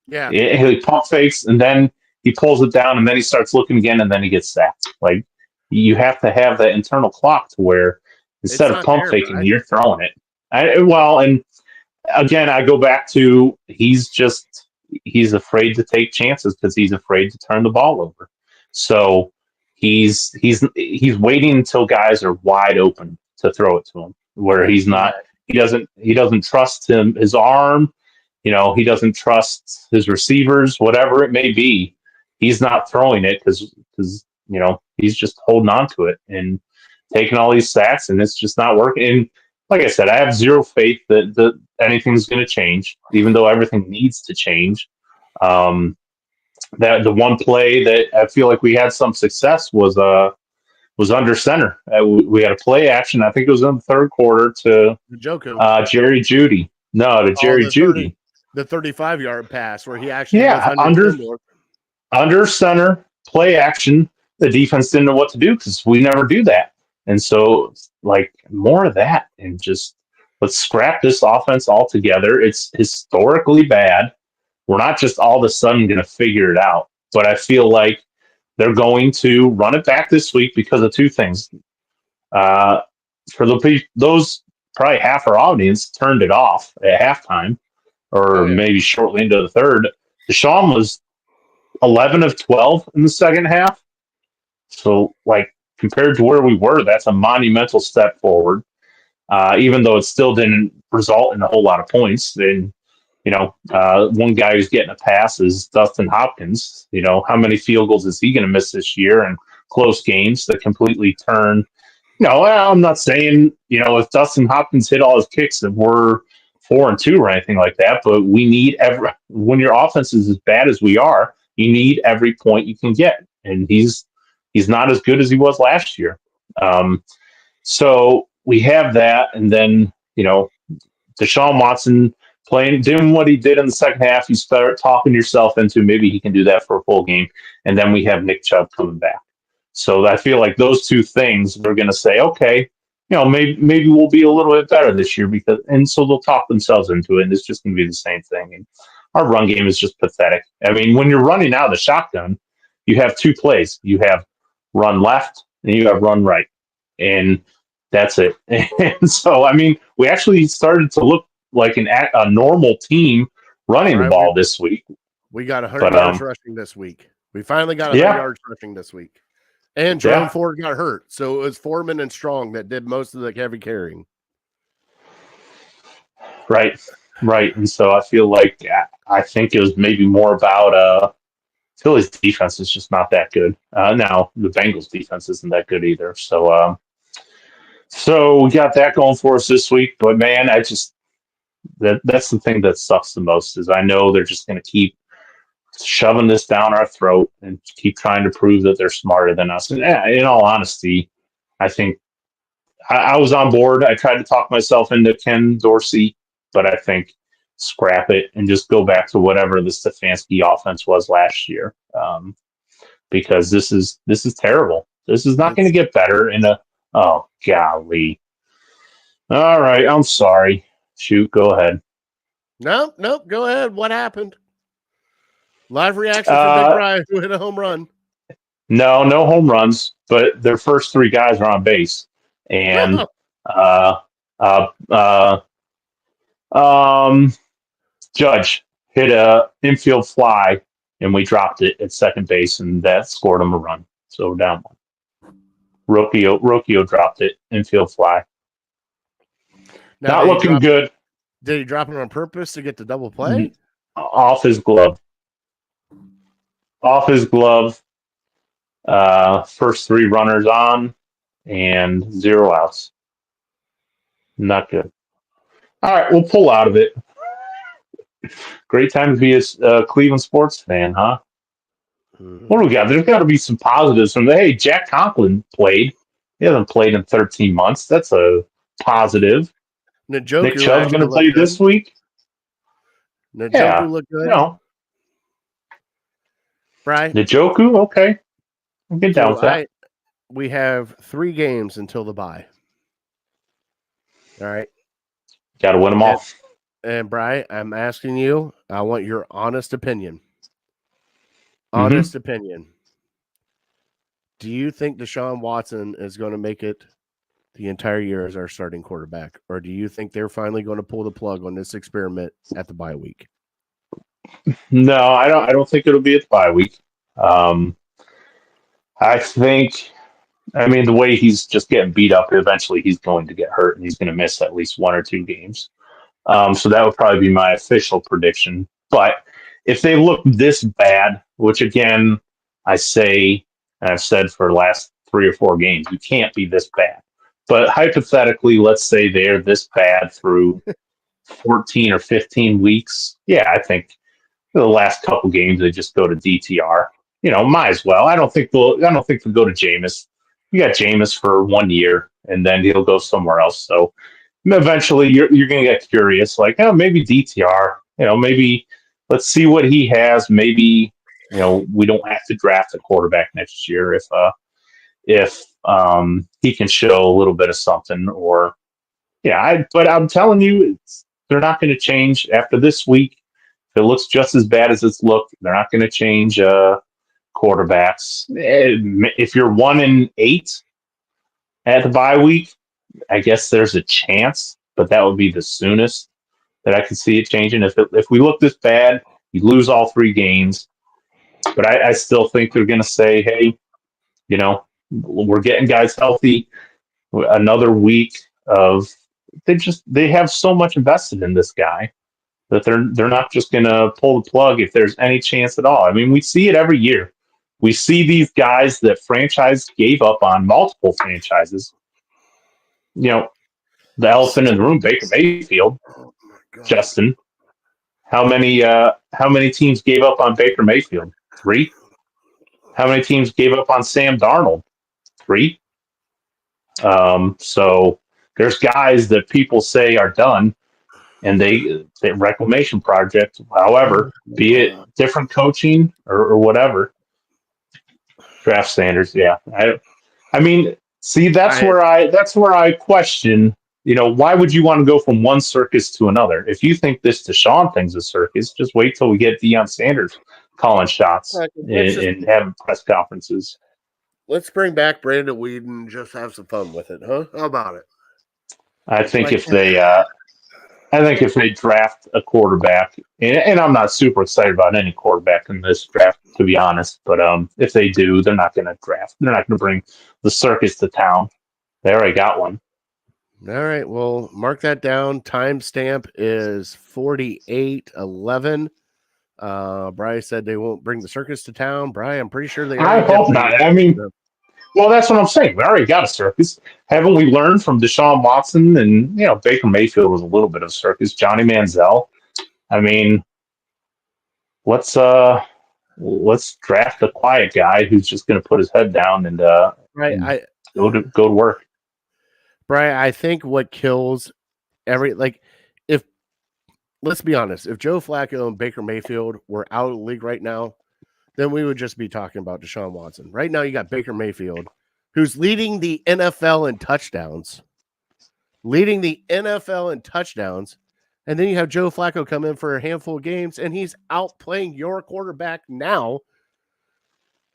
Yeah. He pump fakes, and then he pulls it down, and then he starts looking again, and then he gets sacked. Like, you have to have that internal clock to where instead of pump faking, right? you're throwing it. And again, I go back to he's afraid to take chances because he's afraid to turn the ball over. So he's waiting until guys are wide open to throw it to him, where he doesn't trust his arm, he doesn't trust his receivers, whatever it may be. He's not throwing it because he's just holding on to it and taking all these sacks, and it's just not working. And like I said, I have zero faith that anything's going to change, even though everything needs to change. That the one play that I feel like we had some success was under center. We had a play action. I think it was in the third quarter to Jerry Jeudy. No, to Jerry Jeudy. The 35-yard pass where he actually under center play action. The defense didn't know what to do because we never do that. And so, like, more of that, and just let's scrap this offense altogether. It's historically bad. We're not just all of a sudden going to figure it out, but I feel like they're going to run it back this week because of 2 things. For those, probably half our audience turned it off at halftime, or maybe shortly into the third. Deshaun was 11 of 12 in the second half. So, like, compared to where we were, that's a monumental step forward, even though it still didn't result in a whole lot of points. And, one guy who's getting a pass is Dustin Hopkins. How many field goals is he going to miss this year in close games that completely turn? I'm not saying, if Dustin Hopkins hit all his kicks that we're 4-2 or anything like that, but we need when your offense is as bad as we are, you need every point you can get. And he's not as good as he was last year. So we have that. And then, Deshaun Watson doing what he did in the second half, you start talking yourself into maybe he can do that for a full game. And then we have Nick Chubb coming back. So I feel like those 2 things, we're going to say, okay, maybe we'll be a little bit better this year and so they'll talk themselves into it. And it's just going to be the same thing. And our run game is just pathetic. I mean, when you're running out of the shotgun, you have 2 plays. You have run left and you have run right. And that's it. And so, I mean, we actually started to look like a normal team running the ball this week. We got 100 yards rushing this week. We finally got 100 yards rushing this week. And Jerome Ford got hurt. So it was Foreman and Strong that did most of the heavy carrying. Right. And so I feel like I think it was maybe more about Philly's defense is just not that good. Now, the Bengals defense isn't that good either. So we got that going for us this week. But, man, that's the thing that sucks the most is I know they're just going to keep shoving this down our throat and keep trying to prove that they're smarter than us. And in all honesty, I think I was on board. I tried to talk myself into Ken Dorsey, but I think scrap it and just go back to whatever the Stefanski offense was last year, because this is terrible. This is not going to get better oh, golly. All right, I'm sorry. Shoot, go ahead. Nope, go ahead. What happened? Live reaction from Big Brian who hit a home run. No home runs, but their first 3 guys are on base. And Judge hit a infield fly, and we dropped it at second base, and that scored him a run. So we're down 1. Rocchio dropped it, infield fly. Now, not looking good. Did he drop it on purpose to get the double play? Off his glove. First 3 runners on and 0 outs. Not good. All right, we'll pull out of it. Great time to be a Cleveland sports fan, huh? What do we got? There's got to be some positives from hey, Jack Conklin played. He hasn't played in 13 months. That's a positive. Nick Chubb's going to play this week. Njoku looked good. No. Right. Njoku, okay. I'll get down with that. We have 3 games until the bye. All right. Got to win them all. And Bri, I'm asking you, I want your honest opinion. Honest opinion. Do you think Deshaun Watson is going to make it the entire year as our starting quarterback? Or do you think they're finally going to pull the plug on this experiment at the bye week? No, I don't think it'll be at the bye week. I think, the way he's just getting beat up, eventually he's going to get hurt and he's going to miss at least 1 or 2 games. So that would probably be my official prediction. But if they look this bad, which again, I say, and I've said for the last 3 or 4 games, you can't be this bad. But hypothetically, let's say they're this bad through 14 or 15 weeks. Yeah, I think the last couple games they just go to DTR. Might as well. I don't think they'll go to Jameis. You got Jameis for 1 year, and then he'll go somewhere else. So eventually, you're going to get curious, like, maybe DTR. Maybe let's see what he has. Maybe we don't have to draft a quarterback next year if he can show a little bit of something. Or but I'm telling you, they're not going to change after this week. If it looks just as bad as it's looked, they're not going to change quarterbacks. If you're 1-8 at the bye week, I guess there's a chance, but that would be the soonest that I could see it changing. If we look this bad, you lose all 3 games. But I still think they're going to say, hey, we're getting guys healthy. Another week of they have so much invested in this guy that they're not just going to pull the plug if there's any chance at all. We see it every year. We see these guys that franchise gave up on, multiple franchises. The elephant in the room, Baker Mayfield, Justin. How many teams gave up on Baker Mayfield? 3. How many teams gave up on Sam Darnold? 3. So there's guys that people say are done, and they reclamation project. However, be it different coaching or whatever. Draft standards, yeah. See, that's where I question. Why would you want to go from one circus to another? If you think this Deshaun thing's a circus, just wait till we get Deion Sanders calling shots and having press conferences. Let's bring back Brandon Weeden and just have some fun with it, huh? How about it? I think if they draft a quarterback, and I'm not super excited about any quarterback in this draft, to be honest, but if they do, they're not going to draft. They're not going to bring the circus to town. They already got one. All right, well, mark that down. Timestamp is 48:11. Bri said they won't bring the circus to town. Bri, I'm pretty sure they. I hope not. Well, that's what I'm saying. We already got a circus. Haven't we learned from Deshaun Watson? And, Baker Mayfield was a little bit of a circus. Johnny Manziel. Let's draft a quiet guy who's just going to put his head down and go to work. Brian, I think what kills let's be honest, if Joe Flacco and Baker Mayfield were out of the league right now, then we would just be talking about Deshaun Watson. Right now, you got Baker Mayfield, who's leading the NFL in touchdowns. And then you have Joe Flacco come in for a handful of games, and he's outplaying your quarterback now.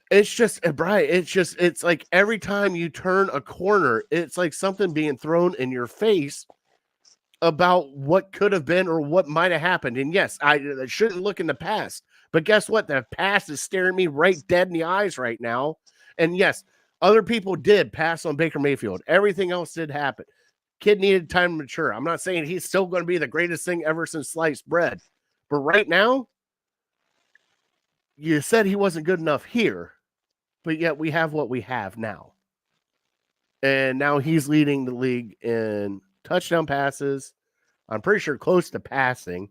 It's just, Brian, it's like every time you turn a corner, it's like something being thrown in your face about what could have been or what might have happened. And yes, I shouldn't look in the past. But guess what? The past is staring me right dead in the eyes right now. And yes, other people did pass on Baker Mayfield. Everything else did happen. Kid needed time to mature. I'm not saying he's still going to be the greatest thing ever since sliced bread. But right now, you said he wasn't good enough here. But yet we have what we have now. And now he's leading the league in touchdown passes. I'm pretty sure close to passing.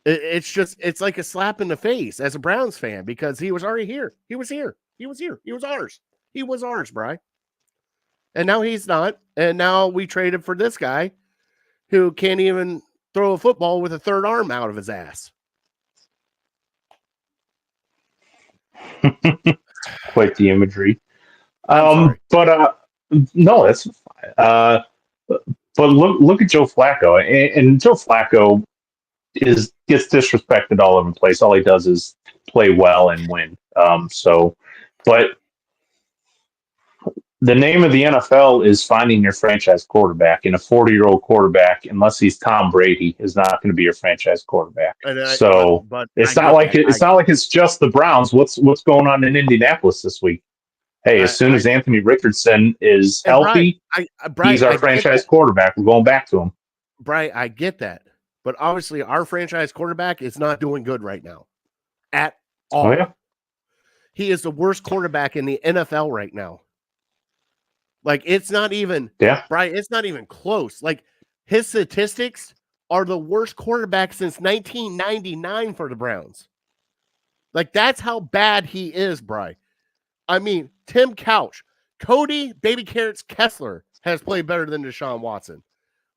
It's like a slap in the face as a Browns fan because he was already here. He was here. He was ours. He was ours, Bri. And now he's not. And now we traded for this guy who can't even throw a football with a third arm out of his ass. quite the imagery. I'm sorry. But no, that's fine. But look at Joe Flacco, and Joe Flacco gets disrespected all over the place. All he does is play well and win. But the name of the NFL is finding your franchise quarterback, and a 40-year-old quarterback, unless he's Tom Brady, is not going to be your franchise quarterback. But it's not like it's just the Browns. What's going on in Indianapolis this week? Hey, as soon as Anthony Richardson is healthy, he's our franchise quarterback. We're going back to him. Brian, I get that. But obviously, our franchise quarterback is not doing good right now at all. Oh, yeah. He is the worst quarterback in the NFL right now. Like, it's not even, Brian, it's not even close. Like, his statistics are the worst quarterback since 1999 for the Browns. Like, that's how bad he is, Brian. I mean, Tim Couch, Cody Baby Carrots Kessler has played better than Deshaun Watson.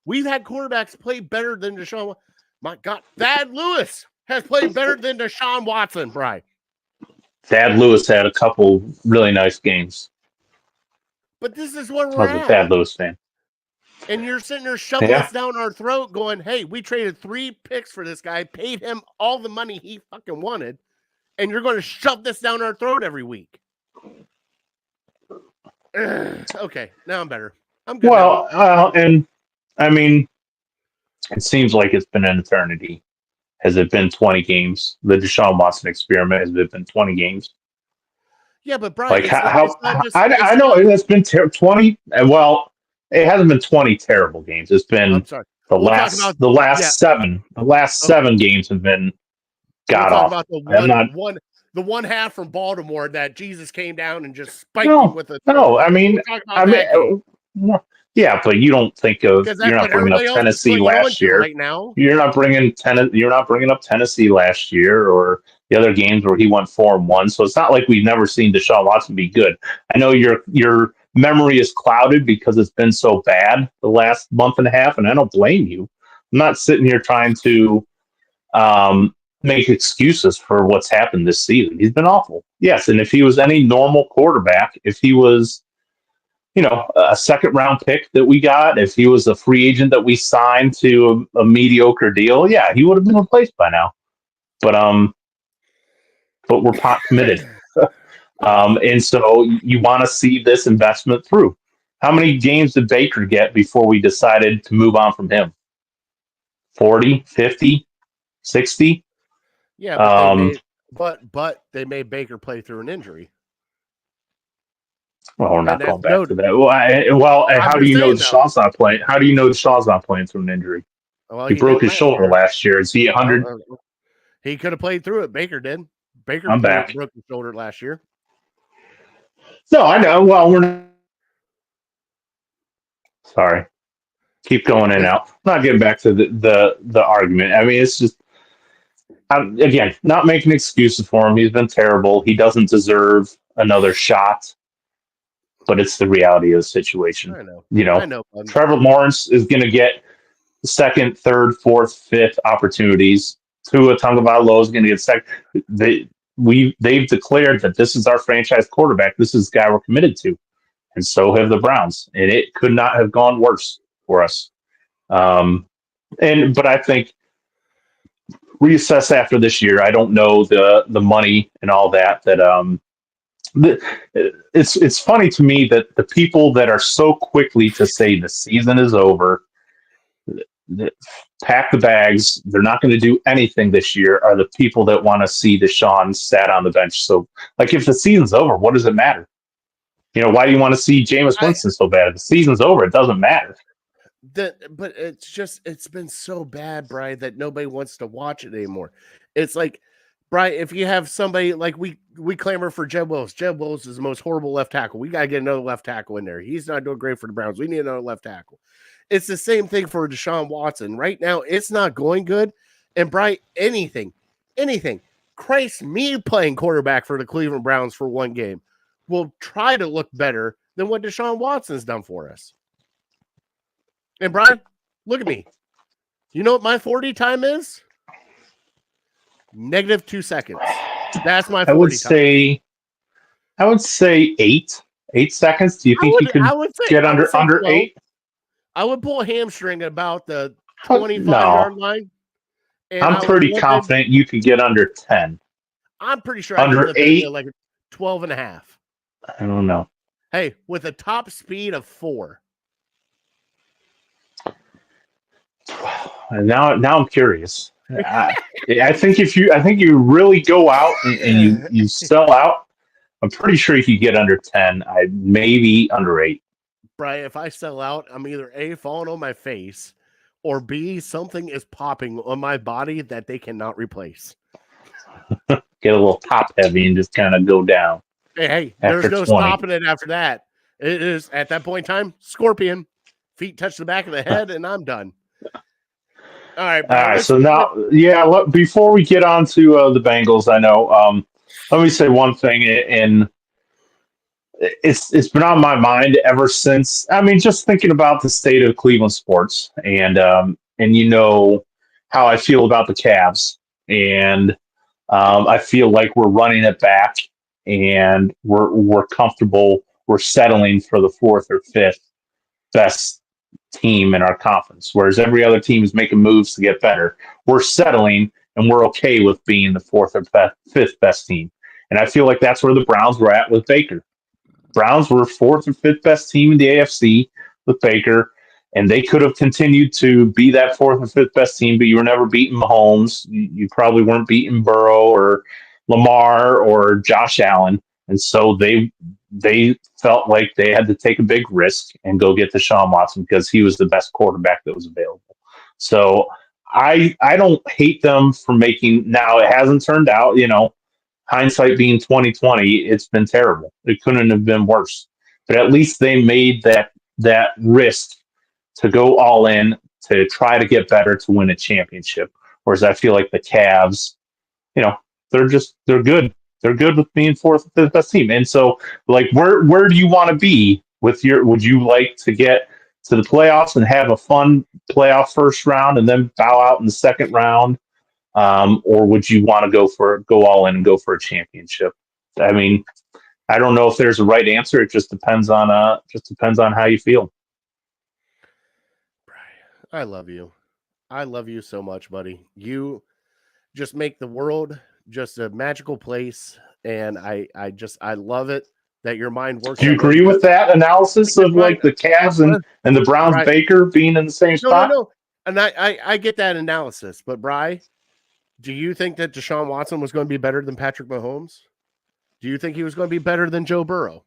We've had quarterbacks play better than Deshaun Watson. My God, Thad Lewis has played better than Deshaun Watson, Brian. Thad Lewis had a couple really nice games. But this is where we're at. I was a Thad Lewis fan. And you're sitting there shoving us down our throat going, hey, we traded 3 picks for this guy, paid him all the money he fucking wanted, and you're going to shove this down our throat every week. Okay, now I'm better. I'm good. Well, and I mean, it seems like it's been an eternity. Has it been 20 games? The Deshaun Watson experiment, has it been 20 games? Yeah, but Brian, like I know it's been 20. Well, it hasn't been 20 terrible games. It's been the last 7. The last 7 games have been god awful. The one half from Baltimore that Jesus came down and just spiked him with a. No, yeah, but you don't think of you're not bringing up Tennessee last year. Right now. You're not bringing up Tennessee last year or the other games where he went 4-1. So it's not like we've never seen Deshaun Watson be good. I know your memory is clouded because it's been so bad the last month and a half, and I don't blame you. I'm not sitting here trying to make excuses for what's happened this season. He's been awful. Yes, and if he was any normal quarterback, if he was a second-round pick that we got, if he was a free agent that we signed to a mediocre deal, yeah, he would have been replaced by now. But we're pot committed. And so you want to see this investment through. How many games did Baker get before we decided to move on from him? 40, 50, 60? Yeah, but they made Baker play through an injury. Well, we're not going back to that. How do you know Deshaun's not playing? How do you know Deshaun's not playing through an injury? Well, he broke his shoulder last year. Is he 100? He could have played through it. Baker did. Baker broke his shoulder last year. No, I know. Well, we're sorry. Keep going in and out. I'm not getting back to the argument. I mean, it's just again, not making excuses for him. He's been terrible. He doesn't deserve another shot. But it's the reality of the situation. I know. I know. Trevor Lawrence is going to get second, third, fourth, fifth opportunities. Tua Tagovailoa is going to get second. They've declared that this is our franchise quarterback. This is the guy we're committed to, and so have the Browns. And it could not have gone worse for us. But I think reassess after this year. I don't know the money and all that. It's funny to me that the people that are so quickly to say the season is over, pack the bags, they're not going to do anything this year, are the people that want to see Deshaun sat on the bench. So, like, if the season's over, what does it matter? Why do you want to see Jameis Winston so bad? If the season's over, it doesn't matter. But it's been so bad, Brian, that nobody wants to watch it anymore. It's like, Brian, if you have somebody like we clamor for Jeb Willis. Jeb Willis is the most horrible left tackle. We got to get another left tackle in there. He's not doing great for the Browns. We need another left tackle. It's the same thing for Deshaun Watson. Right now, it's not going good. And Brian, anything, Christ, me playing quarterback for the Cleveland Browns for one game will try to look better than what Deshaun Watson's done for us. And Brian, look at me. You know what my 40 time is? -2 seconds. That's my 40 I would say I would say 8 seconds. Do you think you could get under 12. 8? I would pull a hamstring at about the 25-yard line. And I'm pretty confident you could get under 10. I'm pretty sure under 8, like 12 and a half. I don't know. Hey, with a top speed of 4. And now I'm curious. I think if you really go out and you sell out, I'm pretty sure you could get under 10. Maybe under 8. Brian, if I sell out, I'm either A, falling on my face, or B, something is popping on my body that they cannot replace. Get a little top heavy and just kind of go down. Hey, there's no 20. Stopping it after that. It is, at that point in time, scorpion. Feet touch the back of the head, and I'm done. All right. Brian, all right. So now, before we get on to the Bengals, I know, let me say one thing, and it's been on my mind ever since. I mean, just thinking about the state of Cleveland sports, and you know how I feel about the Cavs, and I feel like we're running it back, and we're comfortable. We're settling for the 4th or 5th best team in our conference, whereas every other team is making moves to get better. We're settling, and we're okay with being the 4th or 5th best team. And I feel like that's where the Browns were at with Baker. Browns were 4th or 5th best team in the AFC with Baker, and they could have continued to be that 4th or 5th best team, but you were never beating Mahomes. You probably weren't beating Burrow or Lamar or Josh Allen. And so they felt like they had to take a big risk and go get Deshaun Watson because he was the best quarterback that was available. So I don't hate them for making. Now it hasn't turned out, hindsight being 2020, it's been terrible. It couldn't have been worse. But at least they made that risk to go all in to try to get better to win a championship. Whereas I feel like the Cavs, they're good. They're good with being 4th or 5th best team. And so, like, where do you want to be with would you like to get to the playoffs and have a fun playoff first round and then bow out in the second round? Or would you want to go all in and go for a championship? I mean, I don't know if there's a right answer. It just depends on how you feel. I love you. I love you so much, buddy. You just make the world just a magical place, and I love it that your mind works. Do you agree with that analysis of like the Cavs and the Browns, right. Baker being in the same spot? No. And I get that analysis, but Bri, do you think that Deshaun Watson was going to be better than Patrick Mahomes? Do you think he was going to be better than Joe Burrow?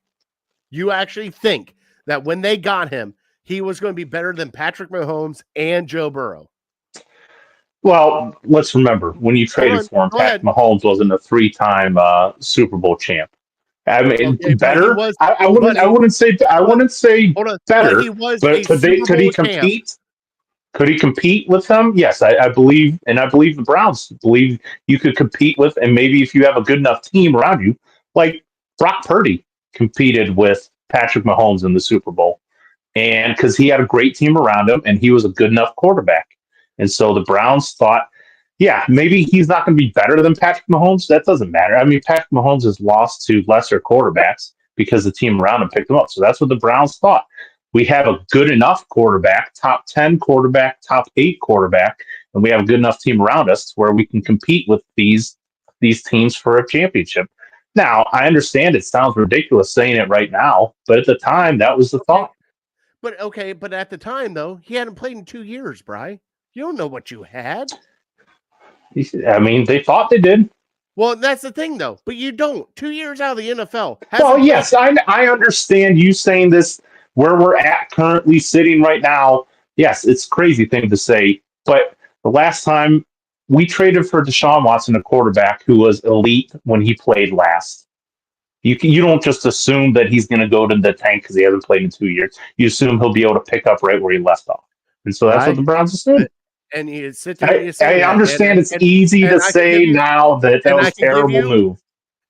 You actually think that when they got him, he was going to be better than Patrick Mahomes and Joe Burrow? Well, let's remember, when you traded for him, Patrick Mahomes wasn't a 3-time Super Bowl champ. I mean, better. I wouldn't say better. But could he compete? Champ. Could he compete with them? Yes, I believe, and I believe the Browns believe you could compete with, and maybe if you have a good enough team around you, like Brock Purdy competed with Patrick Mahomes in the Super Bowl, and because he had a great team around him, and he was a good enough quarterback. And so the Browns thought, yeah, maybe he's not going to be better than Patrick Mahomes. That doesn't matter. I mean, Patrick Mahomes has lost to lesser quarterbacks because the team around him picked him up. So that's what the Browns thought. We have a good enough quarterback, top 10 quarterback, top 8 quarterback, and we have a good enough team around us where we can compete with these teams for a championship. Now, I understand it sounds ridiculous saying it right now, but at the time, that was the thought. But at the time, though, he hadn't played in 2 years, Bri. You don't know what you had. I mean, they thought they did. Well, that's the thing, though. But you don't. 2 years out of the NFL. Well, yes, I understand you saying this where we're at currently sitting right now. Yes, it's a crazy thing to say. But the last time we traded for Deshaun Watson, a quarterback who was elite when he played last. You don't just assume that he's going to go to the tank because he hasn't played in 2 years. You assume he'll be able to pick up right where he left off. And so that's what the Browns assumed. And you sit there. I understand it's easy to say now that was a terrible move.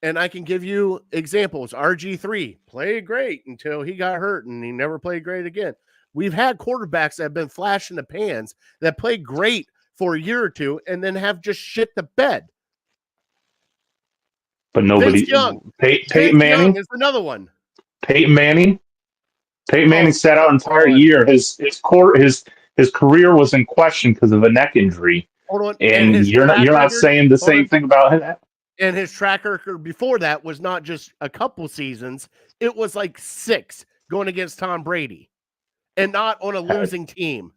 And I can give you examples. RG3 played great until he got hurt, and he never played great again. We've had quarterbacks that have been flash in the pans that played great for a year or two and then have just shit the bed. but nobody. Vince Young. Peyton Manning Young is another one. Peyton Manning. Peyton Manning sat out an entire on. year. His career was in question because of a neck injury. Hold on. And you're not saying the same thing about him. And his track record before that was not just a couple seasons; it was like 6 going against Tom Brady, and not on a losing team.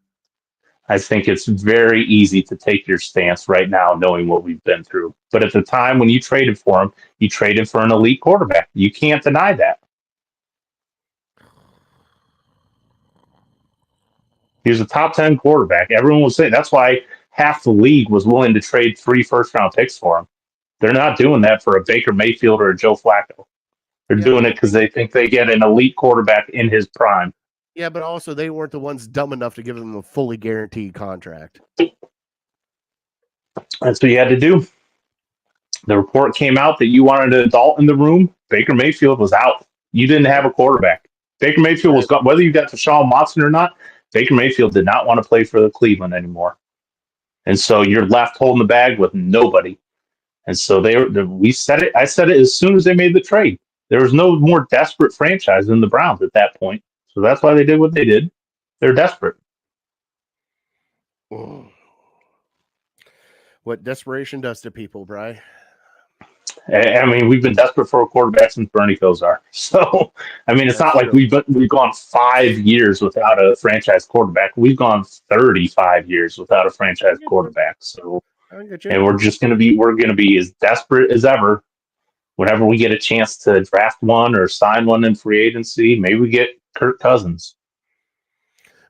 I think it's very easy to take your stance right now, knowing what we've been through. But at the time when you traded for him, you traded for an elite quarterback. You can't deny that. He was a top 10 quarterback. Everyone was saying that's why half the league was willing to trade 3 first-round picks for him. They're not doing that for a Baker Mayfield or a Joe Flacco. They're doing it because they think they get an elite quarterback in his prime. Yeah, but also they weren't the ones dumb enough to give him a fully guaranteed contract. That's what you had to do. The report came out that you wanted an adult in the room. Baker Mayfield was out. You didn't have a quarterback. Baker Mayfield was gone. Whether you got Deshaun Watson or not, Baker Mayfield did not want to play for the Cleveland anymore. And so you're left holding the bag with nobody. And so we said it. I said it as soon as they made the trade. There was no more desperate franchise than the Browns at that point. So that's why they did what they did. They're desperate. What desperation does to people, Bri. I mean, we've been desperate for a quarterback since Bernie Kosar. So, I mean, it's not like we've gone 5 years without a franchise quarterback. We've gone 35 years without a franchise quarterback. So, and we're going to be as desperate as ever whenever we get a chance to draft one or sign one in free agency. Maybe we get Kirk Cousins.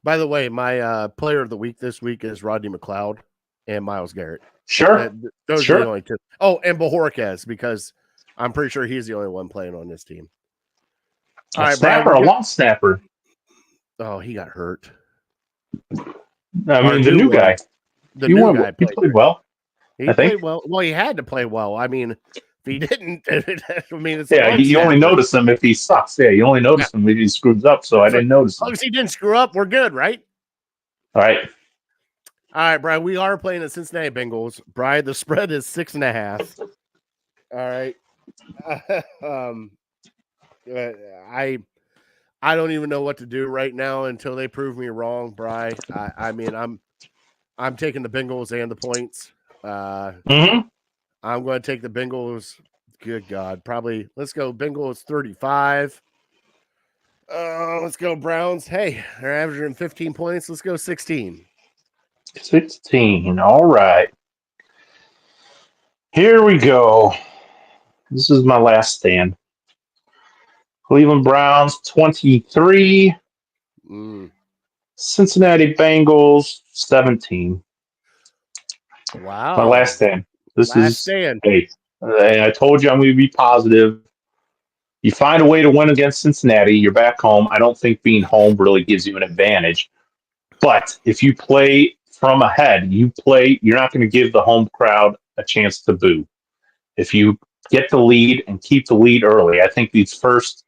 By the way, my player of the week this week is Rodney McLeod and Myles Garrett. Sure. Those are the only 2. Oh, and Bojorquez, because I'm pretty sure he's the only one playing on this team. A long snapper. Oh, he got hurt. I mean, the new guy. The new guy played well. He played well. Well, he had to play well. I mean, if he didn't, I mean, it's you only notice him if he sucks. Yeah, you only notice him if he screws up. So I didn't notice him. As long as he didn't screw up, we're good, right? All right. All right, Brian, we are playing the Cincinnati Bengals. Brian, the spread is 6.5. All right. I don't even know what to do right now until they prove me wrong, Brian. I mean, I'm taking the Bengals and the points. I'm going to take the Bengals. Good God. Probably, let's go Bengals 35. Let's go Browns. Hey, they're averaging 15 points. Let's go 16. 16. All right. Here we go. This is my last stand. Cleveland Browns 23. Cincinnati Bengals 17. Wow. My last stand. Hey, I told you I'm going to be positive. You find a way to win against Cincinnati, you're back home. I don't think being home really gives you an advantage. But if you play from ahead, you're not going to give the home crowd a chance to boo. If you get the lead and keep the lead early, I think these first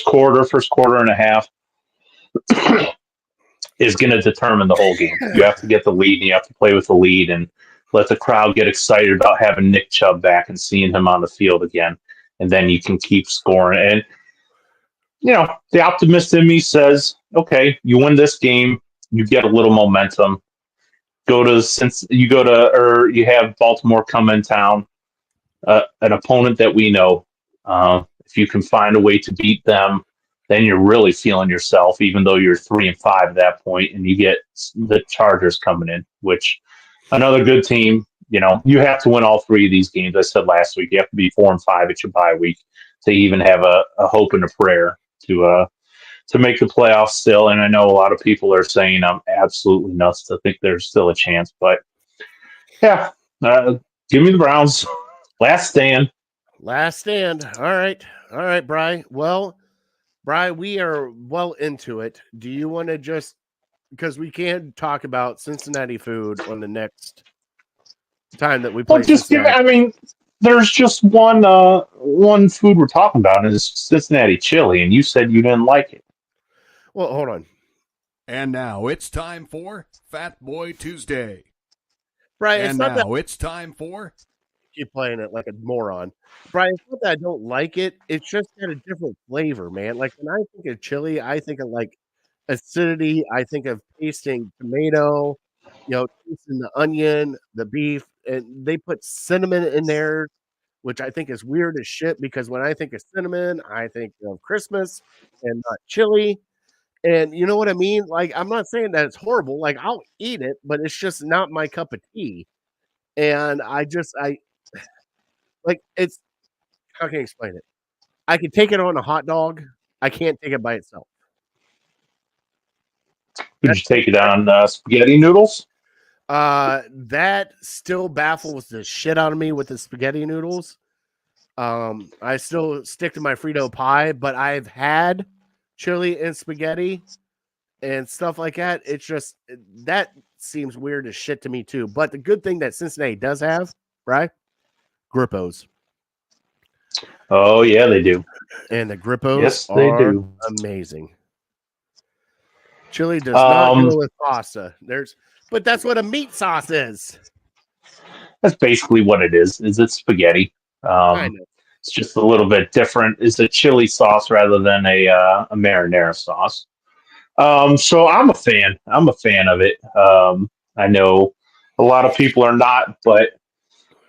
quarter and a half is going to determine the whole game. You have to get the lead and you have to play with the lead and let the crowd get excited about having Nick Chubb back and seeing him on the field again. And then you can keep scoring. And, the optimist in me says, okay, you win this game, you get a little momentum. You have Baltimore come in town, an opponent that we know. If you can find a way to beat them, then you're really feeling yourself, even though you're 3-5 at that point, and you get the Chargers coming in, which another good team. You have to win all 3 of these games. I said last week, you have to be 4-5 at your bye week to even have a hope and a prayer to make the playoffs still. And I know a lot of people are saying I'm absolutely nuts to think there's still a chance, but yeah, give me the Browns. Last stand. All right, Bri. Well, Bri, we are well into it. Do you want to just, because we can't talk about Cincinnati food on the next time that we play. There's just one food we're talking about, and it's Cincinnati chili, and you said you didn't like it. Well, hold on. And now it's time for Fat Boy Tuesday. Right. And now it's time for keep playing it like a moron. Brian, it's not that I don't like it. It's just got a different flavor, man. Like when I think of chili, I think of like acidity. I think of tasting tomato, tasting the onion, the beef, and they put cinnamon in there, which I think is weird as shit because when I think of cinnamon, I think of Christmas and not chili. And you know what I mean? Like, I'm not saying that it's horrible. Like, I'll eat it, but it's just not my cup of tea. And I like it's how can I explain it? I can take it on a hot dog. I can't take it by itself. Would you take it on spaghetti noodles? That still baffles the shit out of me with the spaghetti noodles. I still stick to my Frito pie, but I've had chili and spaghetti and stuff like that. It's just that seems weird as shit to me too. But the good thing that Cincinnati does have, right? Grippos. Oh yeah, they do. And the Grippos Yes, they are do. amazing. Chili does not go with pasta. But that's what a meat sauce is. That's basically what it is. Is it spaghetti? Kind of. It's just a little bit different. It's a chili sauce rather than a marinara sauce. So I'm a fan. I'm a fan of it. I know a lot of people are not, but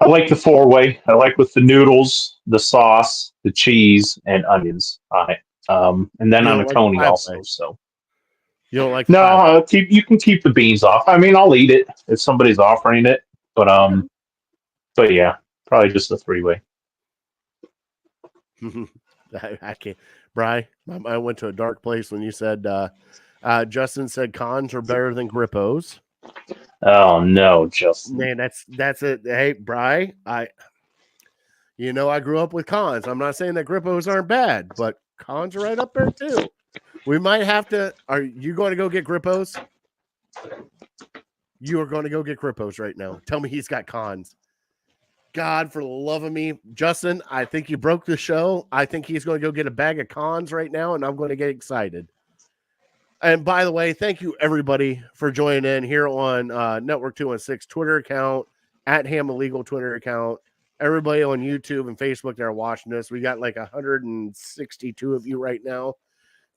I like the four-way. I like with the noodles, the sauce, the cheese, and onions on it. And then on a Tony also. So you don't like no, you can keep the beans off. I mean, I'll eat it if somebody's offering it, but yeah, probably just a three-way. I can't. Bri, my mind went to a dark place when you said Justin said cons are better than Grippos. Oh no, Justin. Man, that's it. Hey, Bri, I grew up with cons. I'm not saying that Grippos aren't bad, but cons are right up there too. We might have to. Are you going to go get Grippos? You are going to go get Grippos right now. Tell me he's got cons. God, for the love of me, Justin, I think you broke the show. I think he's going to go get a bag of cons right now, and I'm going to get excited. And by the way, thank you everybody for joining in here on Network 216 Twitter account, at Ham Illegal Twitter account. Everybody on YouTube and Facebook that are watching this. We got like 162 of you right now.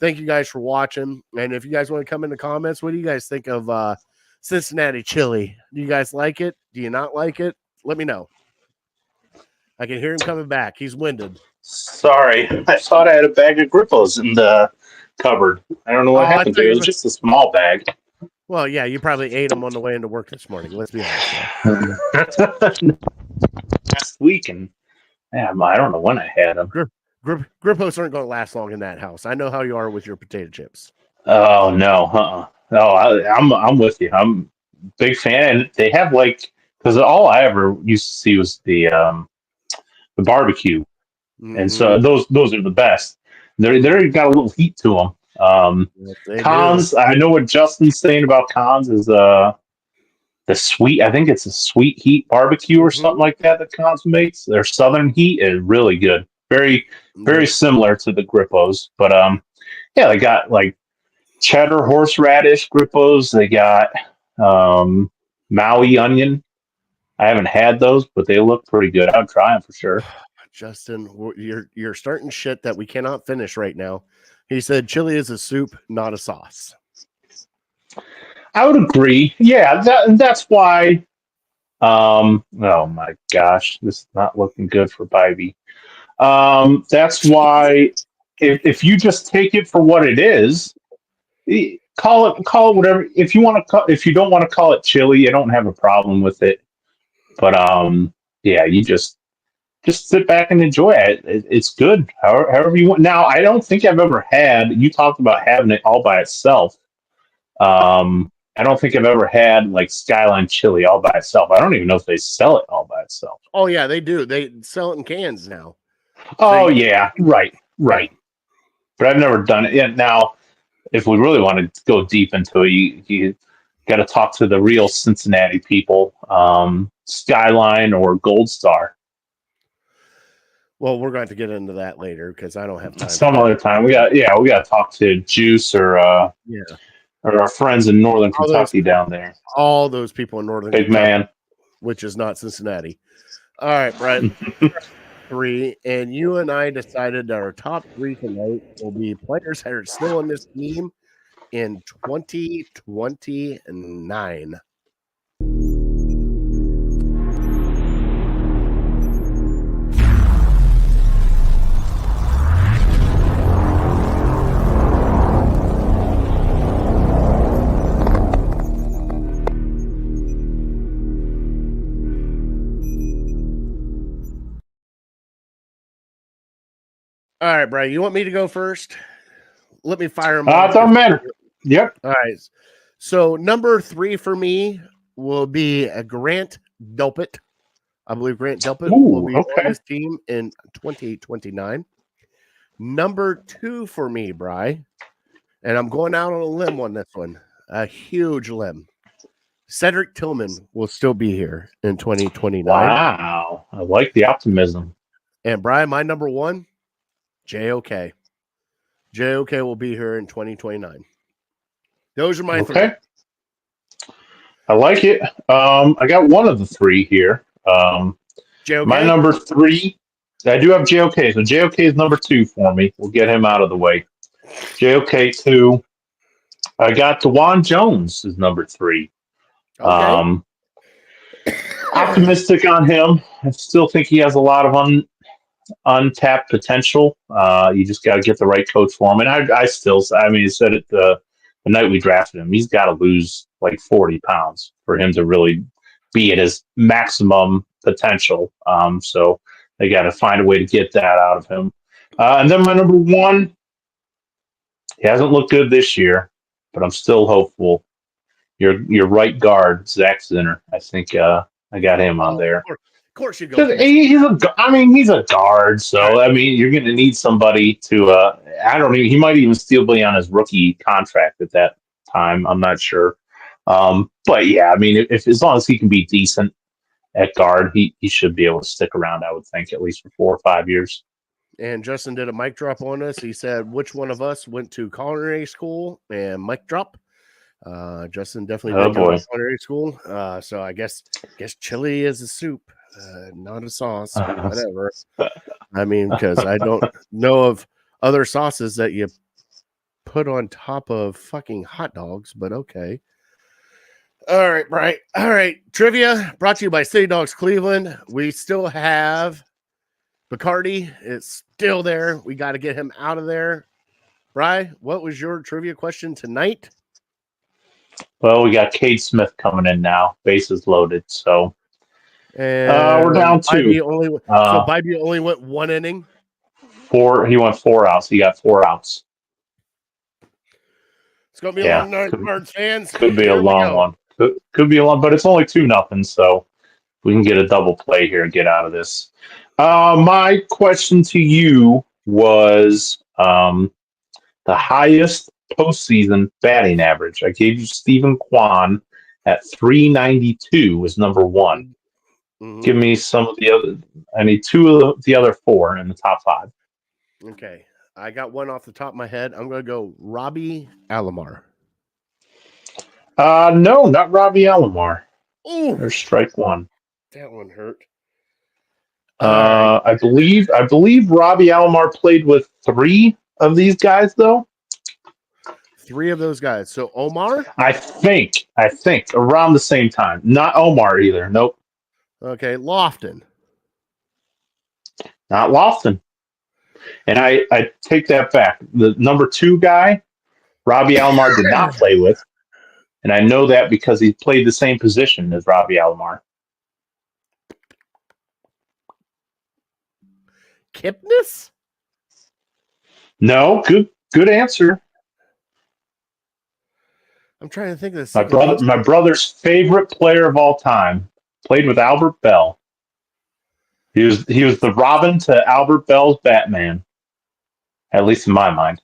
Thank you guys for watching. And if you guys want to come in the comments, what do you guys think of Cincinnati chili? Do you guys like it? Do you not like it? Let me know. I can hear him coming back. He's winded. Sorry, I thought I had a bag of Grippos in the cupboard. I don't know what happened to it. It was just a small bag. Well, yeah, you probably ate them on the way into work this morning. Let's be honest. Last week, and I don't know when I had them. Grippos aren't going to last long in that house. I know how you are with your potato chips. Oh no, I'm with you. I'm a big fan. And they have because all I ever used to see was the barbecue, and so those are the best. They're got a little heat to them. Cons. Do. I know what Justin's saying about cons is the sweet. I think it's a sweet heat barbecue or something like that Cons makes. Their Southern heat is really good. Very very similar to the Grippos, but yeah, they got like cheddar horseradish Grippos. They got Maui onion. I haven't had those, but they look pretty good. I'll try them for sure. Justin, you're starting shit that we cannot finish right now. He said chili is a soup, not a sauce. I would agree. Yeah, that's why. Oh my gosh, this is not looking good for Bybee. That's why if you just take it for what it is, call it whatever. If you don't want to call it chili, I don't have a problem with it. But yeah, you just sit back and enjoy it. It's good, however you want. Now, I don't think I've ever had. You talked about having it all by itself. I don't think I've ever had like Skyline chili all by itself. I don't even know if they sell it all by itself. Oh yeah, they do. They sell it in cans now. Oh yeah, right. But I've never done it yet. Now, if we really want to go deep into it, you got to talk to the real Cincinnati people. Skyline or Gold Star. Well, we're going to get into that later because I don't have time. Some other time. We got to talk to Juice or our friends in Northern Kentucky down there. All those people in Northern Big Kentucky, man, which is not Cincinnati. All right, Brian. 3, and you and I decided that our top 3 tonight will be players that are still in this team in 2029. All right, Brian, you want me to go first? Let me fire them off. It don't matter. Yep. All right. So number 3 for me will be a Grant Delpit. I believe Grant Delpit will be on this team in 2029. Number 2 for me, Bri, and I'm going out on a limb on this one, a huge limb. Cedric Tillman will still be here in 2029. Wow. I like the optimism. And Brian, my number 1, JOK. JOK will be here in 2029. Those are my 3. I like it. I got one of the 3 here. JOK? My number 3, I do have JOK. So JOK is number 2 for me. We'll get him out of the way. JOK 2. I got DeJuan Jones is number 3. Okay. Optimistic on him. I still think he has a lot of untapped potential. You just got to get the right coach for him. And I said it the night we drafted him. He's got to lose like 40 pounds for him to really be at his maximum potential. So they got to find a way to get that out of him. And then my number 1, he hasn't looked good this year, but I'm still hopeful. Your right guard, Zach Zinner. I think I got him on there. Of course you go. He's a guard, so I mean, you're going to need somebody to. He might even still be on his rookie contract at that time. I'm not sure, but yeah, I mean, if as long as he can be decent at guard, he should be able to stick around. I would think at least for 4 or 5 years. And Justin did a mic drop on us. He said, "Which one of us went to culinary school?" And mic drop. Justin definitely went to culinary school. So I guess chili is a soup. Not a sauce, whatever. I mean, because I don't know of other sauces that you put on top of fucking hot dogs, but okay. All right, right. All right. Trivia brought to you by City Dogs Cleveland. We still have Bacardi. It's still there. We got to get him out of there. Bri, what was your trivia question tonight? Well, we got Cade Smith coming in now. Bases loaded, so and we're down 2. So Bybee only went 1 inning. 4. He went 4 outs. He got 4 outs. It's gonna be a long night, Birds fans. Could be a long one. Could be a long, but it's only 2-0, so we can get a double play here and get out of this. My question to you was the highest postseason batting average. I gave you Stephen Kwan at 392 is number 1. Mm-hmm. Give me some of the other. I need 2 of the other 4 in the top 5. Okay, I got one off the top of my head. I'm going to go Robbie Alomar. No, not Robbie Alomar. Ooh, there's strike 1. That one hurt. I believe Robbie Alomar played with 3 of these guys, though. 3 of those guys. So Omar? I think around the same time. Not Omar either. Nope. Okay, Lofton. Not Lofton. And I take that back. The number 2 guy, Robbie Alomar did not play with. And I know that because he played the same position as Robbie Alomar. Kipnis? No, good answer. I'm trying to think of this. My brother's favorite player of all time played with Albert Bell. He was the Robin to Albert Bell's Batman, at least in my mind.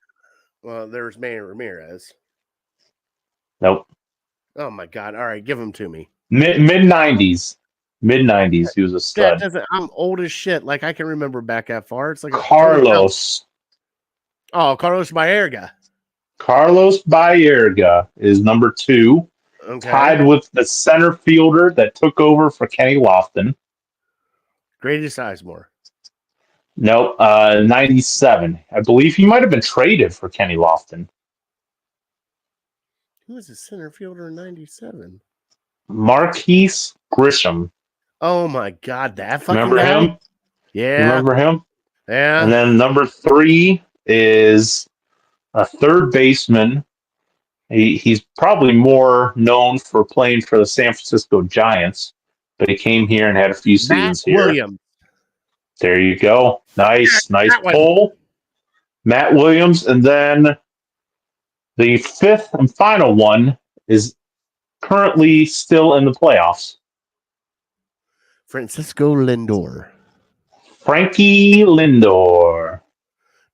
Well, there's Manny Ramirez. Nope. Oh my God! All right, give him to me. Mid 90s. He was a stud. I'm old as shit. Like I can remember back that far. It's like Carlos. Carlos Baerga. Carlos Baerga is number 2, tied with the center fielder that took over for Kenny Lofton. Grady Sizemore. Nope, 97. I believe he might have been traded for Kenny Lofton. Who was the center fielder in 97? Marquise Grisham. Oh my God, that fucking Remember guy? him? Yeah. Remember him? Yeah. And then number 3 is a third baseman. He's probably more known for playing for the San Francisco Giants, but he came here and had a few seasons here. Williams. There you go. Nice that one. pull. Matt Williams. And then the 5th and final one is currently still in the playoffs. Francisco Lindor. Frankie Lindor.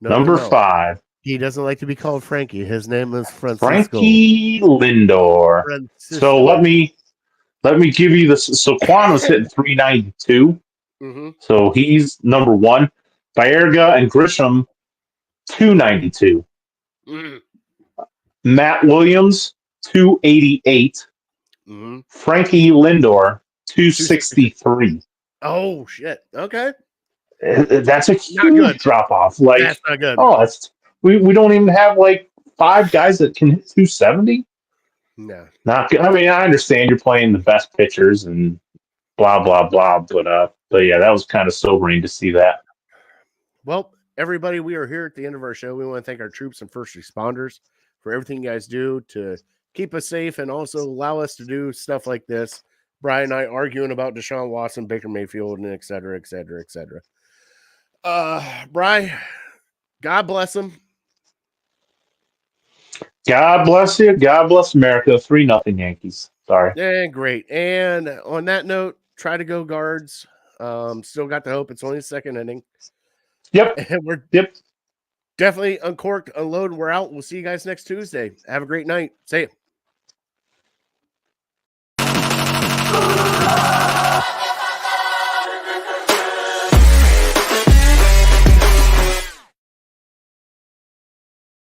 Number 5. He doesn't like to be called Frankie. His name is Francisco. Frankie Lindor. Francisco. So let me give you this. So Quano's hitting 392. Mm-hmm. So he's number 1. Baerga and Grisham, 292. Mm-hmm. Matt Williams, 288. Mm-hmm. Frankie Lindor, 263. Oh shit. Okay. That's a Not huge good. drop off. Like, That's not good. oh, that's we don't even have like 5 guys that can hit 270. No. Not good. I mean, I understand you're playing the best pitchers and blah blah blah, but yeah, that was kind of sobering to see that. Well, everybody, we are here at the end of our show. We want to thank our troops and first responders for everything you guys do to keep us safe and also allow us to do stuff like this. Brian and I arguing about Deshaun Watson, Baker Mayfield, and et cetera, et cetera, et cetera. Brian, God bless him. God bless you. God bless America. 3-0 Yankees. Sorry. Yeah, great. And on that note, try to go Guards. Still got the hope. It's only the second inning. Yep. And we're definitely uncorked, unloaded. We're out. We'll see you guys next Tuesday. Have a great night. See you.